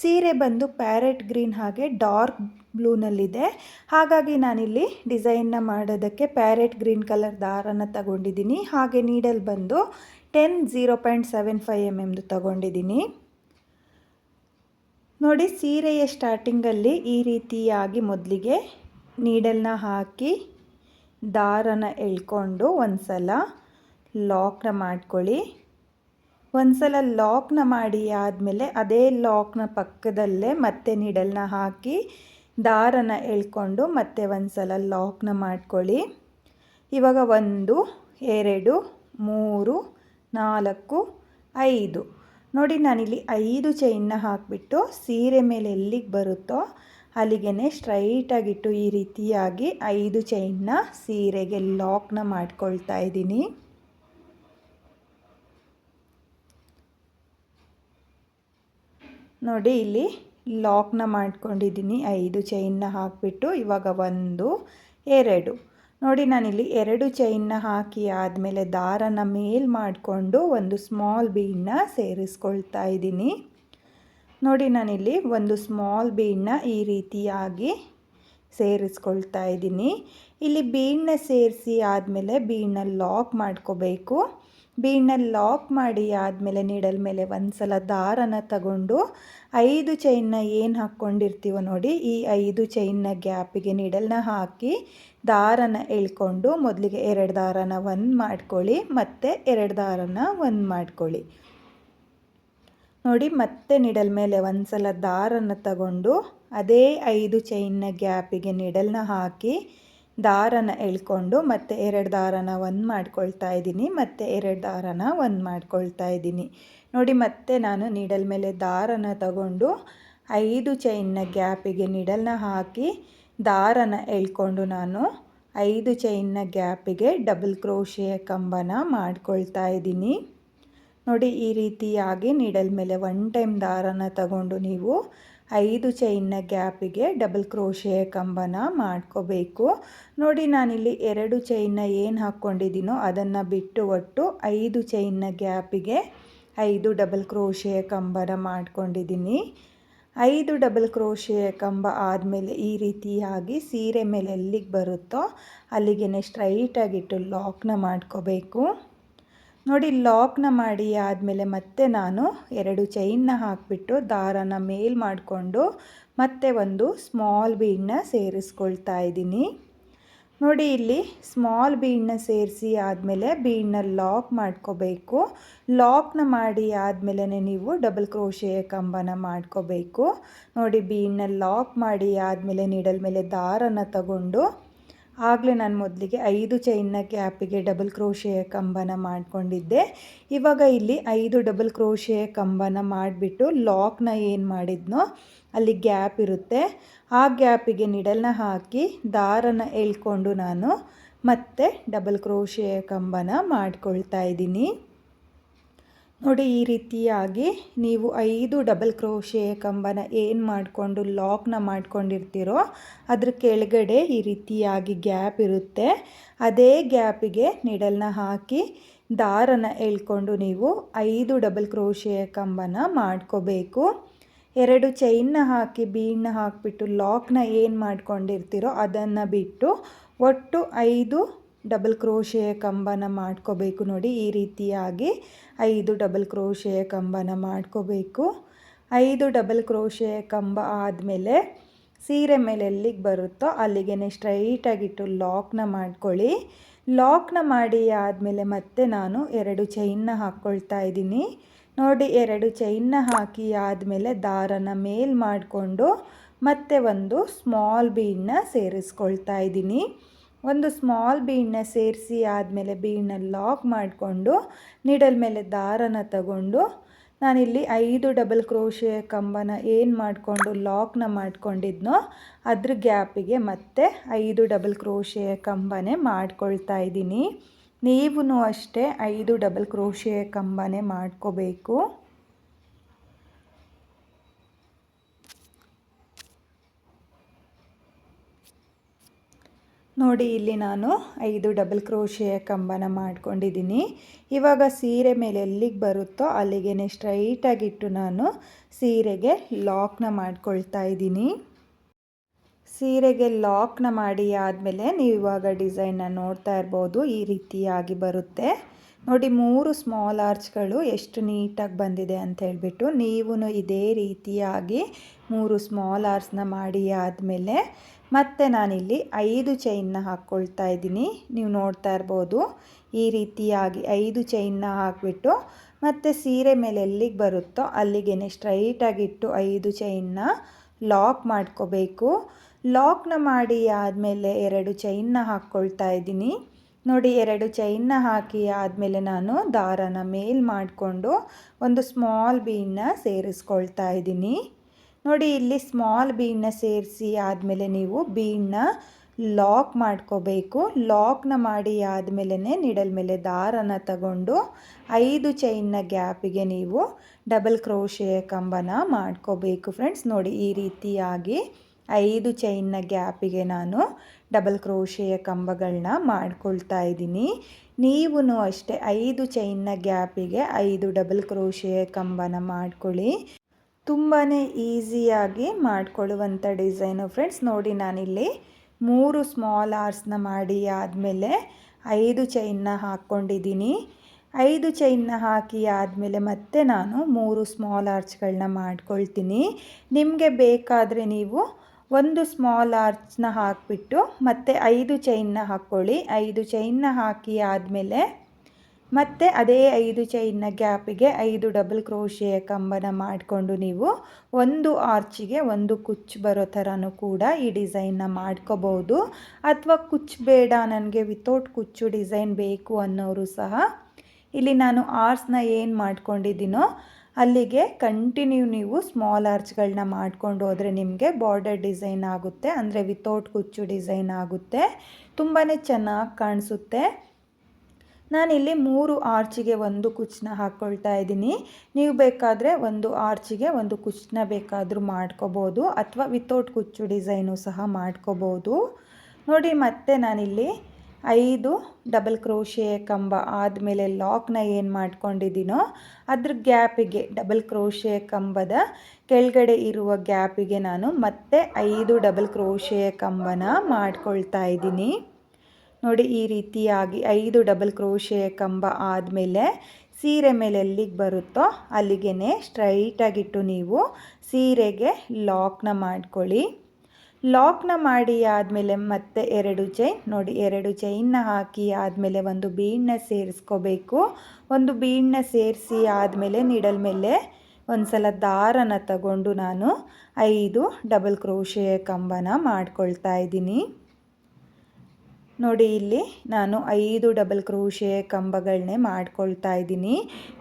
ಸೀರೆ ಬಂದು ಪ್ಯಾರೆಟ್ ಗ್ರೀನ್ ಹಾಗೆ ಡಾರ್ಕ್ ಬ್ಲೂನಲ್ಲಿದೆ. ಹಾಗಾಗಿ ನಾನಿಲ್ಲಿ ಡಿಸೈನ್ನ ಮಾಡೋದಕ್ಕೆ ಪ್ಯಾರೆಟ್ ಗ್ರೀನ್ ಕಲರ್ ದಾರನ ತಗೊಂಡಿದ್ದೀನಿ. ಹಾಗೆ ನೀಡಲ್ ಬಂದು 0.75 mm ತಗೊಂಡಿದ್ದೀನಿ. ನೋಡಿ, ಸೀರೆಯ ಸ್ಟಾರ್ಟಿಂಗಲ್ಲಿ ಈ ರೀತಿಯಾಗಿ ಮೊದಲಿಗೆ ನೀಡಲ್ನ ಹಾಕಿ ದಾರನ ಎಳ್ಕೊಂಡು ಒಂದು ಸಲ ಲಾಕ್ನ ಮಾಡ್ಕೊಳ್ಳಿ. ಒಂದು ಸಲ ಲಾಕ್ನ ಮಾಡಿ ಆದಮೇಲೆ ಅದೇ ಲಾಕ್ನ ಪಕ್ಕದಲ್ಲೇ ಮತ್ತೆ ನೀಡಲ್ನ ಹಾಕಿ ದಾರನ ಎಳ್ಕೊಂಡು ಮತ್ತೆ ಒಂದು ಸಲ ಲಾಕ್ನ ಮಾಡ್ಕೊಳ್ಳಿ. ಇವಾಗ 1 2 3 4 5 ನೋಡಿ, ನಾನಿಲ್ಲಿ 5 ಚೈನ್ನ ಹಾಕಿಬಿಟ್ಟು ಸೀರೆ ಮೇಲೆ ಎಲ್ಲಿಗೆ ಬರುತ್ತೋ ಅಲ್ಲಿಗೆ ಸ್ಟ್ರೈಟಾಗಿಟ್ಟು ಈ ರೀತಿಯಾಗಿ 5 ಚೈನ್ನ ಸೀರೆಗೆ ಲಾಕ್ನ ಮಾಡ್ಕೊಳ್ತಾ ಇದ್ದೀನಿ. ನೋಡಿ, ಇಲ್ಲಿ ಲಾಕ್ನ ಮಾಡ್ಕೊಂಡಿದ್ದೀನಿ 5 ಚೈನ್ನ ಹಾಕಿಬಿಟ್ಟು. ಇವಾಗ 1 2 ನೋಡಿ, ನಾನಿಲ್ಲಿ 2 ಚೈನ್ನ ಹಾಕಿ ಆದಮೇಲೆ ದಾರನ ಮೇಲ್ ಮಾಡಿಕೊಂಡು ಒಂದು ಸ್ಮಾಲ್ ಬೀಡನ್ನ ಸೇರಿಸ್ಕೊಳ್ತಾ ಇದ್ದೀನಿ. ನೋಡಿ, ನಾನಿಲ್ಲಿ ಒಂದು ಸ್ಮಾಲ್ ಬೀಡನ್ನ ಈ ರೀತಿಯಾಗಿ ಸೇರಿಸ್ಕೊಳ್ತಾ ಇದ್ದೀನಿ. ಇಲ್ಲಿ ಬೀಡನ್ನ ಸೇರಿಸಿ ಆದಮೇಲೆ ಬೀಡನ್ನ ಲಾಕ್ ಮಾಡ್ಕೋಬೇಕು. ಬೀಡನ್ನ ಲಾಕ್ ಮಾಡಿ ಆದಮೇಲೆ ನೀಡಲ್ ಮೇಲೆ ಒಂದು ಸಲ ದಾರನ ತಗೊಂಡು 5 ಚೈನ್ನ ಏನು ಹಾಕ್ಕೊಂಡಿರ್ತೀವೋ ನೋಡಿ, ಈ 5 ಚೈನ್ನ ಗ್ಯಾಪಿಗೆ ನೀಡಲ್ನ ಹಾಕಿ ದಾರನ ಎಳ್ಕೊಂಡು ಮೊದಲಿಗೆ 2 ದಾರನ 1 ಮಾಡ್ಕೊಳ್ಳಿ, ಮತ್ತು 2 ದಾರನ 1 ಮಾಡ್ಕೊಳ್ಳಿ. ನೋಡಿ, ಮತ್ತೆ ನೀಡಲ್ ಮೇಲೆ ಒಂದು ಸಲ ದಾರನ ತಗೊಂಡು ಅದೇ 5 ಚೈನ್ನ ಗ್ಯಾಪಿಗೆ ನೀಡಲ್ನ ಹಾಕಿ ದಾರನ ಎಳ್ಕೊಂಡು ಮತ್ತೆ 2 ದಾರನ 1 ಮಾಡ್ಕೊಳ್ತಾ ಇದ್ದೀನಿ, ಮತ್ತು 2 ದಾರನ 1 ಮಾಡ್ಕೊಳ್ತಾ ಇದ್ದೀನಿ. ನೋಡಿ, ಮತ್ತೆ ನಾನು ನೀಡಲ್ ಮೇಲೆ ದಾರನ ತಗೊಂಡು 5 ಚೈನ್ನ ಗ್ಯಾಪಿಗೆ ನೀಡಲ್ನ ಹಾಕಿ ದಾರನ ಎಳ್ಕೊಂಡು ನಾನು 5 ಚೈನ್ನ ಗ್ಯಾಪಿಗೆ ಡಬಲ್ ಕ್ರೋಶೆಯ ಕಂಬನ ಮಾಡ್ಕೊಳ್ತಾ ಇದ್ದೀನಿ. ನೋಡಿ, ಈ ರೀತಿಯಾಗಿ ನೀಡಲ್ ಮೇಲೆ 1 ಟೈಮ್ ದಾರನ ತಗೊಂಡು ನೀವು 5 ಚೈನ್ನ ಗ್ಯಾಪಿಗೆ ಡಬಲ್ ಕ್ರೋಶೆಯ ಕಂಬನ ಮಾಡ್ಕೋಬೇಕು. ನೋಡಿ, ನಾನಿಲ್ಲಿ 2 ಚೈನ್ನ ಏನು ಹಾಕ್ಕೊಂಡಿದ್ದೀನೋ ಅದನ್ನು ಬಿಟ್ಟು ಒಟ್ಟು 5 ಚೈನ್ನ ಗ್ಯಾಪಿಗೆ 5 ಡಬಲ್ ಕ್ರೋಶೆಯ ಕಂಬನ ಮಾಡ್ಕೊಂಡಿದ್ದೀನಿ. 5 ಡಬಲ್ ಕ್ರೋಶೆಯ ಕಂಬ ಆದಮೇಲೆ ಈ ರೀತಿಯಾಗಿ ಸೀರೆ ಮೇಲೆ ಎಲ್ಲಿಗೆ ಬರುತ್ತೋ ಅಲ್ಲಿಗೆ ಸ್ಟ್ರೈಟಾಗಿಟ್ಟು ಲಾಕ್ನ ಮಾಡ್ಕೋಬೇಕು. ನೋಡಿ, ಲಾಕ್ನ ಮಾಡಿ ಆದಮೇಲೆ ಮತ್ತೆ ನಾನು 2 ಚೈನ್ನ ಹಾಕಿಬಿಟ್ಟು ದಾರನ ಮೇಲ್ ಮಾಡಿಕೊಂಡು ಮತ್ತೆ ಒಂದು ಸ್ಮಾಲ್ ಬೀಡನ್ನ ಸೇರಿಸ್ಕೊಳ್ತಾ ಇದ್ದೀನಿ. ನೋಡಿ, ಇಲ್ಲಿ ಸ್ಮಾಲ್ ಬೀಡನ್ನ ಸೇರಿಸಿ ಆದಮೇಲೆ ಬೀಡನ್ನ ಲಾಕ್ ಮಾಡ್ಕೋಬೇಕು. ಲಾಕ್ನ ಮಾಡಿ ಆದಮೇಲೆ ನೀವು ಡಬಲ್ ಕ್ರೋಶೆಯ ಕಂಬನ ಮಾಡ್ಕೋಬೇಕು. ನೋಡಿ, ಬೀಡನ್ನ ಲಾಕ್ ಮಾಡಿ ಆದಮೇಲೆ ನೀಡಲ್ ಮೇಲೆ ದಾರನ ತಗೊಂಡು ಆಗಲೇ ನಾನು ಮೊದಲಿಗೆ 5 ಚೈನ್ನ ಗ್ಯಾಪಿಗೆ ಡಬಲ್ ಕ್ರೋಶೆಯ ಕಂಬನ ಮಾಡ್ಕೊಂಡಿದ್ದೆ. ಇವಾಗ ಇಲ್ಲಿ 5 ಡಬಲ್ ಕ್ರೋಶೆಯ ಕಂಬನ ಮಾಡಿಬಿಟ್ಟು ಲಾಕ್ನ ಏನು ಮಾಡಿದ್ನೋ ಅಲ್ಲಿ ಗ್ಯಾಪ್ ಇರುತ್ತೆ, ಆ ಗ್ಯಾಪಿಗೆ ನಿಡಲ್ನ ಹಾಕಿ ದಾರನ ಎಳ್ಕೊಂಡು ನಾನು ಮತ್ತೆ ಡಬಲ್ ಕ್ರೋಶೆಯ ಕಂಬನ ಮಾಡ್ಕೊಳ್ತಾ ಇದ್ದೀನಿ. ನೋಡಿ, ಈ ರೀತಿಯಾಗಿ ನೀವು 5 ಡಬಲ್ ಕ್ರೋಶೆಯ ಕಂಬನ ಏನು ಮಾಡಿಕೊಂಡು ಲಾಕ್ನ ಮಾಡ್ಕೊಂಡಿರ್ತೀರೋ ಅದ್ರ ಕೆಳಗಡೆ ಈ ರೀತಿಯಾಗಿ ಗ್ಯಾಪ್ ಇರುತ್ತೆ. ಅದೇ ಗ್ಯಾಪಿಗೆ ನಿಡಲ್ನ ಹಾಕಿ ದಾರನ ಎಳ್ಕೊಂಡು ನೀವು 5 ಡಬಲ್ ಕ್ರೋಶೆಯ ಕಂಬನ ಮಾಡ್ಕೋಬೇಕು. 2 ಚೈನ್ನ ಹಾಕಿ ಬೀಡನ್ನ ಹಾಕಿಬಿಟ್ಟು ಲಾಕ್ನ ಏನು ಮಾಡ್ಕೊಂಡಿರ್ತೀರೋ ಅದನ್ನು ಬಿಟ್ಟು ಒಟ್ಟು 5 ಡಬಲ್ ಕ್ರೋಶೆಯ ಕಂಬನ ಮಾಡ್ಕೋಬೇಕು. ನೋಡಿ, ಈ ರೀತಿಯಾಗಿ 5 ಡಬಲ್ ಕ್ರೋಶೆಯ ಕಂಬನ ಮಾಡ್ಕೋಬೇಕು. 5 ಡಬಲ್ ಕ್ರೋಶೆಯ ಕಂಬ ಆದಮೇಲೆ ಸೀರೆ ಮೇಲೆ ಎಲ್ಲಿಗೆ ಬರುತ್ತೋ ಅಲ್ಲಿಗೆ ಸ್ಟ್ರೈಟಾಗಿಟ್ಟು ಲಾಕ್ನ ಮಾಡ್ಕೊಳ್ಳಿ. ಲಾಕ್ನ ಮಾಡಿ ಆದಮೇಲೆ ಮತ್ತೆ ನಾನು 2 ಚೈನ್ನ ಹಾಕ್ಕೊಳ್ತಾ ಇದ್ದೀನಿ. ನೋಡಿ, 2 ಚೈನ್ನ ಹಾಕಿ ಆದಮೇಲೆ ದಾರನ ಮೇಲ್ ಮಾಡಿಕೊಂಡು ಮತ್ತು ಒಂದು ಸ್ಮಾಲ್ ಬೀಡನ್ನ ಸೇರಿಸ್ಕೊಳ್ತಾ ಇದ್ದೀನಿ. ಒಂದು ಸ್ಮಾಲ್ ಬೀಡನ್ನ ಸೇರಿಸಿ ಆದಮೇಲೆ ಬೀಡನ್ನ ಲಾಕ್ ಮಾಡಿಕೊಂಡು ನೀಡಲ್ ಮೇಲೆ ದಾರನ ತಗೊಂಡು ನಾನಿಲ್ಲಿ 5 ಡಬಲ್ ಕ್ರೋಶೆ ಕಂಬನ ಏನು ಮಾಡಿಕೊಂಡು ಲಾಕ್ನ ಮಾಡ್ಕೊಂಡಿದ್ನೋ ಅದ್ರ ಗ್ಯಾಪಿಗೆ ಮತ್ತೆ 5 ಡಬಲ್ ಕ್ರೋಶೆ ಕಂಬನೇ ಮಾಡ್ಕೊಳ್ತಾ ಇದ್ದೀನಿ. ನೀವೂ ಅಷ್ಟೇ 5 ಡಬಲ್ ಕ್ರೋಶೆ ಕಂಬನೇ ಮಾಡ್ಕೋಬೇಕು. ನೋಡಿ ಇಲ್ಲಿ ನಾನು 5 ಡಬಲ್ ಕ್ರೋಶೆಯ ಕಂಬನ ಮಾಡ್ಕೊಂಡಿದ್ದೀನಿ. ಇವಾಗ ಸೀರೆ ಮೇಲೆ ಎಲ್ಲಿಗೆ ಬರುತ್ತೋ ಅಲ್ಲಿಗೆ ಸ್ಟ್ರೈಟಾಗಿಟ್ಟು ನಾನು ಸೀರೆಗೆ ಲಾಕ್ನ ಮಾಡ್ಕೊಳ್ತಾ ಇದ್ದೀನಿ. ಸೀರೆಗೆ ಲಾಕ್ನ ಮಾಡಿ ಆದಮೇಲೆ ನೀವು ಇವಾಗ ಡಿಸೈನ್ನ ನೋಡ್ತಾ ಇರ್ಬೋದು, ಈ ರೀತಿಯಾಗಿ ಬರುತ್ತೆ. ನೋಡಿ 3 ಸ್ಮಾಲ್ ಆರ್ಚ್ಗಳು ಎಷ್ಟು ನೀಟಾಗಿ ಬಂದಿದೆ ಅಂತ ಹೇಳ್ಬಿಟ್ಟು ನೀವು ಇದೇ ರೀತಿಯಾಗಿ 3 ಸ್ಮಾಲ್ ಆರ್ಚ್ನ ಮಾಡಿ ಆದಮೇಲೆ ಮತ್ತು ನಾನಿಲ್ಲಿ 5 ಚೈನ್ನ ಹಾಕ್ಕೊಳ್ತಾ ಇದ್ದೀನಿ. ನೀವು ನೋಡ್ತಾ ಇರ್ಬೋದು ಈ ರೀತಿಯಾಗಿ 5 ಚೈನ್ನ ಹಾಕಿಬಿಟ್ಟು ಮತ್ತು ಸೀರೆ ಮೇಲೆ ಎಲ್ಲಿಗೆ ಬರುತ್ತೋ ಅಲ್ಲಿಗೆ ಸ್ಟ್ರೈಟಾಗಿಟ್ಟು 5 ಚೈನ್ನ ಲಾಕ್ ಮಾಡ್ಕೋಬೇಕು. ಲಾಕ್ನ ಮಾಡಿ ಆದಮೇಲೆ 2 ಚೈನ್ನ ಹಾಕ್ಕೊಳ್ತಾ ಇದ್ದೀನಿ. ನೋಡಿ 2 ಚೈನ್ನ ಹಾಕಿ ಆದಮೇಲೆ ನಾನು ದಾರನ ಮೇಲ್ ಮಾಡಿಕೊಂಡು ಒಂದು ಸ್ಮಾಲ್ ಬೀಡನ್ನ ಸೇರಿಸ್ಕೊಳ್ತಾ ಇದ್ದೀನಿ. ನೋಡಿ ಇಲ್ಲಿ ಸ್ಮಾಲ್ ಬೀಡನ್ನ ಸೇರಿಸಿ ಆದಮೇಲೆ ನೀವು ಬೀಡನ್ನ ಲಾಕ್ ಮಾಡ್ಕೋಬೇಕು. ಲಾಕ್ನ ಮಾಡಿ ಆದಮೇಲೆ ನೀಡಲ್ ಮೇಲೆ ದಾರನ ತಗೊಂಡು 5 ಚೈನ್ನ ಗ್ಯಾಪಿಗೆ ನೀವು ಡಬಲ್ ಕ್ರೋಶೆಯ ಕಂಬನ ಮಾಡ್ಕೋಬೇಕು ಫ್ರೆಂಡ್ಸ್. ನೋಡಿ ಈ ರೀತಿಯಾಗಿ 5 ಚೈನ್ನ ಗ್ಯಾಪಿಗೆ ನಾನು ಡಬಲ್ ಕ್ರೋಶೆಯ ಕಂಬಗಳನ್ನ ಮಾಡ್ಕೊಳ್ತಾ ಇದ್ದೀನಿ. ನೀವು ಅಷ್ಟೇ 5 ಚೈನ್ನ ಗ್ಯಾಪಿಗೆ 5 ಡಬಲ್ ಕ್ರೋಶೆಯ ಕಂಬನ ಮಾಡ್ಕೊಳ್ಳಿ. ತುಂಬಾ ಈಸಿಯಾಗಿ ಮಾಡ್ಕೊಳ್ಳುವಂಥ ಡಿಸೈನು ಫ್ರೆಂಡ್ಸ್. ನೋಡಿ ನಾನಿಲ್ಲಿ 3 ಸ್ಮಾಲ್ ಆರ್ಸ್ನ ಮಾಡಿ ಆದಮೇಲೆ 5 ಚೈನ್ನ ಹಾಕ್ಕೊಂಡಿದ್ದೀನಿ. 5 ಚೈನ್ನ ಹಾಕಿ ಆದಮೇಲೆ ಮತ್ತೆ ನಾನು 3 ಸ್ಮಾಲ್ ಆರ್ಚ್ಗಳನ್ನ ಮಾಡ್ಕೊಳ್ತೀನಿ. ನಿಮಗೆ ಬೇಕಾದರೆ ನೀವು 1 ಸ್ಮಾಲ್ ಆರ್ಚ್ನ ಹಾಕಿಬಿಟ್ಟು ಮತ್ತು 5 ಚೈನ್ನ ಹಾಕ್ಕೊಳ್ಳಿ. 5 ಚೈನ್ನ ಹಾಕಿ ಆದಮೇಲೆ ಮತ್ತು ಅದೇ 5 ಚೈನ್ನ ಗ್ಯಾಪಿಗೆ 5 ಡಬಲ್ ಕ್ರೋಶೆಯ ಕಂಬನ ಮಾಡಿಕೊಂಡು ನೀವು ಒಂದು ಆರ್ಚಿಗೆ ಒಂದು ಕುಚ್ಚು ಬರೋ ಥರನೂ ಕೂಡ ಈ ಡಿಸೈನ್ನ ಮಾಡ್ಕೋಬೋದು. ಅಥವಾ ಕುಚ್ಚು ಬೇಡ, ನನಗೆ ವಿತೌಟ್ ಕುಚ್ಚು ಡಿಸೈನ್ ಬೇಕು ಅನ್ನೋರು ಸಹ ಇಲ್ಲಿ ನಾನು ಆರ್ಚ್ನ ಏನು ಮಾಡ್ಕೊಂಡಿದ್ದೀನೋ ಅಲ್ಲಿಗೆ ಕಂಟಿನ್ಯೂ ನೀವು ಸ್ಮಾಲ್ ಆರ್ಚ್ಗಳನ್ನ ಮಾಡ್ಕೊಂಡು ಹೋದರೆ ನಿಮಗೆ ಬಾರ್ಡರ್ ಡಿಸೈನ್ ಆಗುತ್ತೆ. ಅಂದರೆ ವಿತೌಟ್ ಕುಚ್ಚು ಡಿಸೈನ್ ಆಗುತ್ತೆ, ತುಂಬಾ ಚೆನ್ನಾಗಿ ಕಾಣಿಸುತ್ತೆ. ನಾನಿಲ್ಲಿ 3 ಆರ್ಚಿಗೆ ಒಂದು ಕುಚ್ಚನ್ನ ಹಾಕ್ಕೊಳ್ತಾ ಇದ್ದೀನಿ. ನೀವು ಬೇಕಾದರೆ ಒಂದು ಆರ್ಚಿಗೆ ಒಂದು ಕುಚ್ಚನ್ನ ಬೇಕಾದರೂ ಮಾಡ್ಕೋಬೋದು ಅಥವಾ ವಿತೌಟ್ ಕುಚ್ಚು ಡಿಸೈನು ಸಹ ಮಾಡ್ಕೋಬೋದು. ನೋಡಿ ಮತ್ತೆ ನಾನಿಲ್ಲಿ 5 ಡಬಲ್ ಕ್ರೋಶೆ ಕಂಬ ಆದಮೇಲೆ ಲಾಕ್ನ ಏನು ಮಾಡ್ಕೊಂಡಿದ್ದೀನೋ ಅದ್ರ ಗ್ಯಾಪಿಗೆ ಡಬಲ್ ಕ್ರೋಶೆ ಕಂಬದ ಕೆಳಗಡೆ ಇರುವ ಗ್ಯಾಪಿಗೆ ನಾನು ಮತ್ತೆ 5 ಡಬಲ್ ಕ್ರೋಶೆ ಕಂಬನ ಮಾಡ್ಕೊಳ್ತಾ ಇದ್ದೀನಿ. ನೋಡಿ ಈ ರೀತಿಯಾಗಿ 5 ಡಬಲ್ ಕ್ರೋಶೆ ಕಂಬ ಆದಮೇಲೆ ಸೀರೆ ಮೇಲೆ ಎಲ್ಲಿಗೆ ಬರುತ್ತೋ ಅಲ್ಲಿಗೆ ಸ್ಟ್ರೈಟಾಗಿಟ್ಟು ನೀವು ಸೀರೆಗೆ ಲಾಕ್ನ ಮಾಡ್ಕೊಳ್ಳಿ. ಲಾಕ್ನ ಮಾಡಿ ಆದಮೇಲೆ ಮತ್ತೆ 2 ಚೈನ್, ನೋಡಿ 2 ಚೈನ್ನ ಹಾಕಿ ಆದಮೇಲೆ ಒಂದು ಬೀಡನ್ನ ಸೇರಿಸ್ಕೋಬೇಕು. ಒಂದು ಬೀಡನ್ನ ಸೇರಿಸಿ ಆದಮೇಲೆ ನೀಡಲ್ ಮೇಲೆ ಒಂದು ಸಲ ದಾರನ ತಗೊಂಡು ನಾನು 5 ಡಬಲ್ ಕ್ರೋಶೆ ಕಂಬನ ಮಾಡ್ಕೊಳ್ತಾ ಇದ್ದೀನಿ. ನೋಡಿ ಇಲ್ಲಿ ನಾನು 5 ಡಬಲ್ ಕ್ರೋಶೆ ಕಂಬಗಳನ್ನೇ ಮಾಡ್ಕೊಳ್ತಾ ಇದ್ದೀನಿ.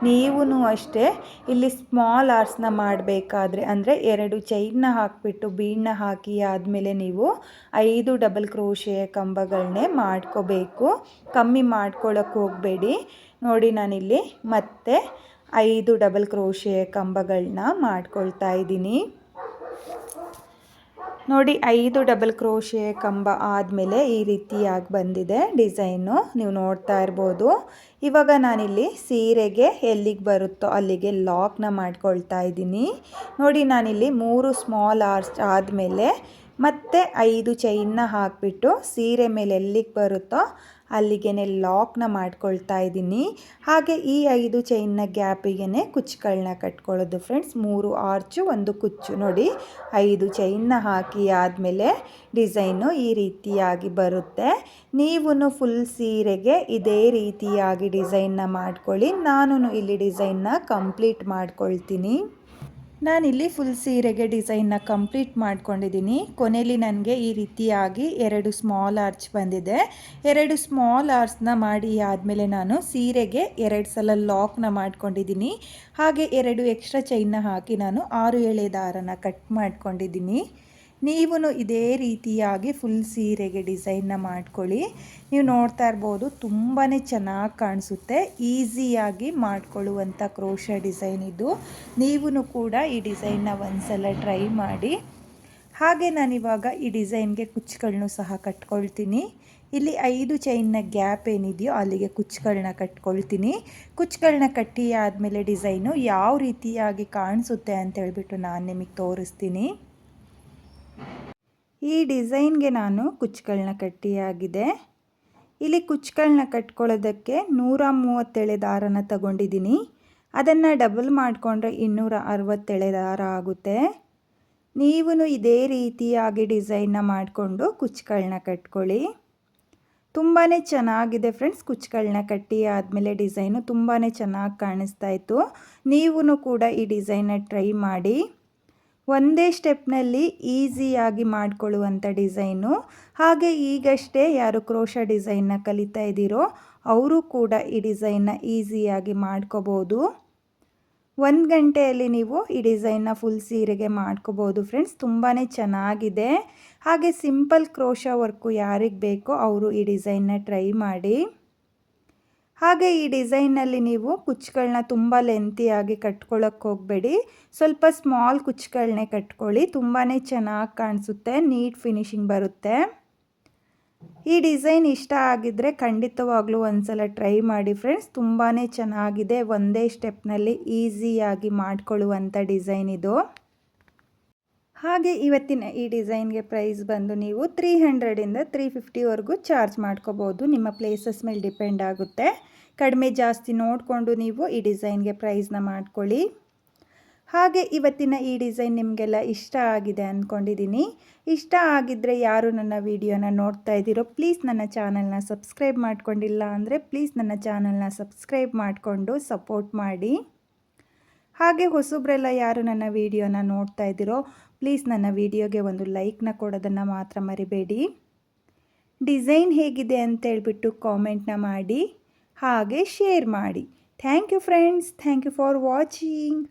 ನೀವೂ ಅಷ್ಟೇ ಇಲ್ಲಿ ಸ್ಮಾಲ್ ಆರ್ಸ್ನ ಮಾಡಬೇಕಾದ್ರೆ ಅಂದರೆ 2 ಚೈನ್ನ ಹಾಕಿಬಿಟ್ಟು ಬೀಡನ್ನ ಹಾಕಿ ಆದಮೇಲೆ ನೀವು 5 ಡಬಲ್ ಕ್ರೋಶೆ ಕಂಬಗಳನ್ನೇ ಮಾಡ್ಕೋಬೇಕು, ಕಮ್ಮಿ ಮಾಡ್ಕೊಳ್ಳೋಕೆ ಹೋಗಬೇಡಿ. ನೋಡಿ ನಾನಿಲ್ಲಿ ಮತ್ತೆ 5 ಡಬಲ್ ಕ್ರೋಶೆ ಕಂಬಗಳನ್ನ ಮಾಡ್ಕೊಳ್ತಾ ಇದ್ದೀನಿ. ನೋಡಿ 5 ಡಬಲ್ ಕ್ರೋಶೆ ಕಂಬ ಆದಮೇಲೆ ಈ ರೀತಿಯಾಗಿ ಬಂದಿದೆ ಡಿಸೈನು, ನೀವು ನೋಡ್ತಾ ಇರ್ಬೋದು. ಇವಾಗ ನಾನಿಲ್ಲಿ ಸೀರೆಗೆ ಎಲ್ಲಿಗೆ ಬರುತ್ತೋ ಅಲ್ಲಿಗೆ ಲಾಕ್ನ ಮಾಡ್ಕೊಳ್ತಾ ಇದ್ದೀನಿ. ನೋಡಿ ನಾನಿಲ್ಲಿ 3 ಸ್ಮಾಲ್ ಆರ್ಚ್ ಆದಮೇಲೆ ಮತ್ತೆ 5 ಚೈನ್ನ ಹಾಕಿಬಿಟ್ಟು ಸೀರೆ ಮೇಲೆ ಎಲ್ಲಿಗೆ ಬರುತ್ತೋ ಅಲ್ಲಿಗೆ ಲಾಕ್ನ ಮಾಡ್ಕೊಳ್ತಾ ಇದ್ದೀನಿ. ಹಾಗೆ ಈ 5 ಚೈನ್ನ ಗ್ಯಾಪಿಗೆ ಕುಚ್ಚುಗಳನ್ನ ಕಟ್ಕೊಳ್ಳೋದು ಫ್ರೆಂಡ್ಸ್. 3 ಆರ್ಚು ಒಂದು ಕುಚ್ಚು. ನೋಡಿ 5 ಚೈನ್ನ ಹಾಕಿ ಆದಮೇಲೆ ಡಿಸೈನು ಈ ರೀತಿಯಾಗಿ ಬರುತ್ತೆ. ನೀವು ಫುಲ್ ಸೀರೆಗೆ ಇದೇ ರೀತಿಯಾಗಿ ಡಿಸೈನ್ನ ಮಾಡ್ಕೊಳ್ಳಿ. ನಾನು ಇಲ್ಲಿ ಡಿಸೈನ್ನ ಕಂಪ್ಲೀಟ್ ಮಾಡ್ಕೊಳ್ತೀನಿ. ನಾನಿಲ್ಲಿ ಫುಲ್ ಸೀರೆಗೆ ಡಿಸೈನ್ನ ಕಂಪ್ಲೀಟ್ ಮಾಡ್ಕೊಂಡಿದ್ದೀನಿ. ಕೊನೆಯಲ್ಲಿ ನನಗೆ ಈ ರೀತಿಯಾಗಿ 2 ಸ್ಮಾಲ್ ಆರ್ಚ್ ಬಂದಿದೆ. 2 ಸ್ಮಾಲ್ ಆರ್ಚ್ನ ಮಾಡಿ ಆದಮೇಲೆ ನಾನು ಸೀರೆಗೆ 2 ಸಲ ಲಾಕ್ನ ಮಾಡ್ಕೊಂಡಿದ್ದೀನಿ. ಹಾಗೆ 2 ಎಕ್ಸ್ಟ್ರಾ ಚೈನ್ನ ಹಾಕಿ ನಾನು 6 ಎಳೆ ದಾರನ ಕಟ್ ಮಾಡ್ಕೊಂಡಿದ್ದೀನಿ. ನೀವು ಇದೇ ರೀತಿಯಾಗಿ ಫುಲ್ ಸೀರೆಗೆ ಡಿಸೈನ್ನ ಮಾಡ್ಕೊಳ್ಳಿ. ನೀವು ನೋಡ್ತಾ ಇರ್ಬೋದು ತುಂಬಾ ಚೆನ್ನಾಗಿ ಕಾಣಿಸುತ್ತೆ. ಈಸಿಯಾಗಿ ಮಾಡ್ಕೊಳ್ಳುವಂಥ ಕ್ರೋಶಾ ಡಿಸೈನ್ ಇದು. ನೀವು ಕೂಡ ಈ ಡಿಸೈನ್ನ ಒಂದ್ಸಲ ಟ್ರೈ ಮಾಡಿ. ಹಾಗೆ ನಾನಿವಾಗ ಈ ಡಿಸೈನ್ಗೆ ಕುಚ್ಚುಗಳನ್ನೂ ಸಹ ಕಟ್ಕೊಳ್ತೀನಿ. ಇಲ್ಲಿ 5 ಚೈನ್ನ ಗ್ಯಾಪ್ ಏನಿದೆಯೋ ಅಲ್ಲಿಗೆ ಕುಚ್ಚುಗಳನ್ನ ಕಟ್ಕೊಳ್ತೀನಿ. ಕುಚ್ಚುಗಳನ್ನ ಕಟ್ಟಿ ಆದಮೇಲೆ ಡಿಸೈನು ಯಾವ ರೀತಿಯಾಗಿ ಕಾಣಿಸುತ್ತೆ ಅಂತ ಹೇಳ್ಬಿಟ್ಟು ನಾನು ನಿಮಗೆ ತೋರಿಸ್ತೀನಿ. ಈ ಡಿಸೈನ್ಗೆ ನಾನು ಕುಚ್ಚುಗಳನ್ನ ಕಟ್ಟಿಯಾಗಿದೆ. ಇಲ್ಲಿ ಕುಚ್ಚುಗಳನ್ನ ಕಟ್ಕೊಳ್ಳೋದಕ್ಕೆ 130 ಎಳೆ ದಾರನ ತಗೊಂಡಿದ್ದೀನಿ. ಅದನ್ನು ಡಬಲ್ ಮಾಡಿಕೊಂಡ್ರೆ 260 ಎಳೆ ದಾರ ಆಗುತ್ತೆ. ನೀವು ಇದೇ ರೀತಿಯಾಗಿ ಡಿಸೈನ್ನ ಮಾಡಿಕೊಂಡು ಕುಚ್ಚುಗಳನ್ನ ಕಟ್ಕೊಳ್ಳಿ. ತುಂಬಾ ಚೆನ್ನಾಗಿದೆ ಫ್ರೆಂಡ್ಸ್. ಕುಚ್ಚುಗಳನ್ನ ಕಟ್ಟಿ ಆದಮೇಲೆ ಡಿಸೈನು ತುಂಬಾ ಚೆನ್ನಾಗಿ ಕಾಣಿಸ್ತಾ ಇತ್ತು. ನೀವು ಕೂಡ ಈ ಡಿಸೈನ್ನ ಟ್ರೈ ಮಾಡಿ. ಒಂದೇ ಸ್ಟೆಪ್ನಲ್ಲಿ ಈಸಿಯಾಗಿ ಮಾಡಿಕೊಳ್ಳುವಂಥ ಡಿಸೈನು. ಹಾಗೆ ಈಗಷ್ಟೇ ಯಾರು ಕ್ರೋಶಾ ಡಿಸೈನ್ನ ಕಲಿತಾ ಇದ್ದೀರೋ ಅವರು ಕೂಡ ಈ ಡಿಸೈನ್ನ ಈಸಿಯಾಗಿ ಮಾಡ್ಕೋಬೋದು. 1 ಗಂಟೆಯಲ್ಲಿ ನೀವು ಈ ಡಿಸೈನ್ನ ಫುಲ್ ಸೀರೆಗೆ ಮಾಡ್ಕೋಬೋದು ಫ್ರೆಂಡ್ಸ್. ತುಂಬಾ ಚೆನ್ನಾಗಿದೆ. ಹಾಗೆ ಸಿಂಪಲ್ ಕ್ರೋಶಾ ವರ್ಕು ಯಾರಿಗೆ ಬೇಕೋ ಅವರು ಈ ಡಿಸೈನ್ನ ಟ್ರೈ ಮಾಡಿ. ಹಾಗೆ ಈ ಡಿಸೈನ್ನಲ್ಲಿ ನೀವು ಕುಚ್ಚುಗಳನ್ನ ತುಂಬ ಲೆಂತಿಯಾಗಿ ಕಟ್ಕೊಳ್ಳೋಕ್ಕೆ ಹೋಗಬೇಡಿ. ಸ್ವಲ್ಪ ಸ್ಮಾಲ್ ಕುಚ್ಚುಗಳನ್ನೇ ಕಟ್ಕೊಳ್ಳಿ. ತುಂಬಾ ಚೆನ್ನಾಗಿ ಕಾಣಿಸುತ್ತೆ, ನೀಟ್ ಫಿನಿಶಿಂಗ್ ಬರುತ್ತೆ. ಈ ಡಿಸೈನ್ ಇಷ್ಟ ಆಗಿದ್ದರೆ ಖಂಡಿತವಾಗ್ಲೂ ಒಂದ್ಸಲ ಟ್ರೈ ಮಾಡಿ ಫ್ರೆಂಡ್ಸ್. ತುಂಬಾ ಚೆನ್ನಾಗಿದೆ. ಒಂದೇ ಸ್ಟೆಪ್ನಲ್ಲಿ ಈಸಿಯಾಗಿ ಮಾಡ್ಕೊಳ್ಳುವಂಥ ಡಿಸೈನ್ ಇದು. ಹಾಗೆ ಇವತ್ತಿನ ಈ ಡಿಸೈನ್ಗೆ ಪ್ರೈಸ್ ಬಂದು ನೀವು 300ಇಂದ 350ವರೆಗೂ ಚಾರ್ಜ್ ಮಾಡ್ಕೋಬೋದು. ನಿಮ್ಮ ಪ್ಲೇಸಸ್ ಮೇಲೆ ಡಿಪೆಂಡ್ ಆಗುತ್ತೆ. ಕಡಿಮೆ ಜಾಸ್ತಿ ನೋಡಿಕೊಂಡು ನೀವು ಈ ಡಿಸೈನ್ಗೆ ಪ್ರೈಸ್ನ ಮಾಡ್ಕೊಳ್ಳಿ. ಹಾಗೆ ಇವತ್ತಿನ ಈ ಡಿಸೈನ್ ನಿಮಗೆಲ್ಲ ಇಷ್ಟ ಆಗಿದೆ ಅಂದ್ಕೊಂಡಿದ್ದೀನಿ. ಇಷ್ಟ ಆಗಿದ್ದರೆ ಯಾರು ನನ್ನ ವಿಡಿಯೋನ ನೋಡ್ತಾ ಇದ್ದೀರೋ ಪ್ಲೀಸ್ ನನ್ನ ಚಾನಲ್ನ ಸಬ್ಸ್ಕ್ರೈಬ್ ಮಾಡ್ಕೊಂಡಿಲ್ಲ ಅಂದರೆ ಪ್ಲೀಸ್ ನನ್ನ ಚಾನಲ್ನ ಸಬ್ಸ್ಕ್ರೈಬ್ ಮಾಡಿಕೊಂಡು ಸಪೋರ್ಟ್ ಮಾಡಿ. ಹಾಗೆ ಹೊಸಬ್ರೆಲ್ಲ ಯಾರು ನನ್ನ ವಿಡಿಯೋನ ನೋಡ್ತಾ ಇದ್ದೀರೋ ಪ್ಲೀಸ್ ನನ್ನ ವಿಡಿಯೋಗೆ ಒಂದು ಲೈಕ್ನ ಕೊಡೋದನ್ನು ಮಾತ್ರ ಮರಿಬೇಡಿ. ಡಿಸೈನ್ ಹೇಗಿದೆ ಅಂತೇಳ್ಬಿಟ್ಟು ಕಾಮೆಂಟ್ನ ಮಾಡಿ ಹಾಗೆ ಶೇರ್ ಮಾಡಿ. Thank you friends. Thank you for watching.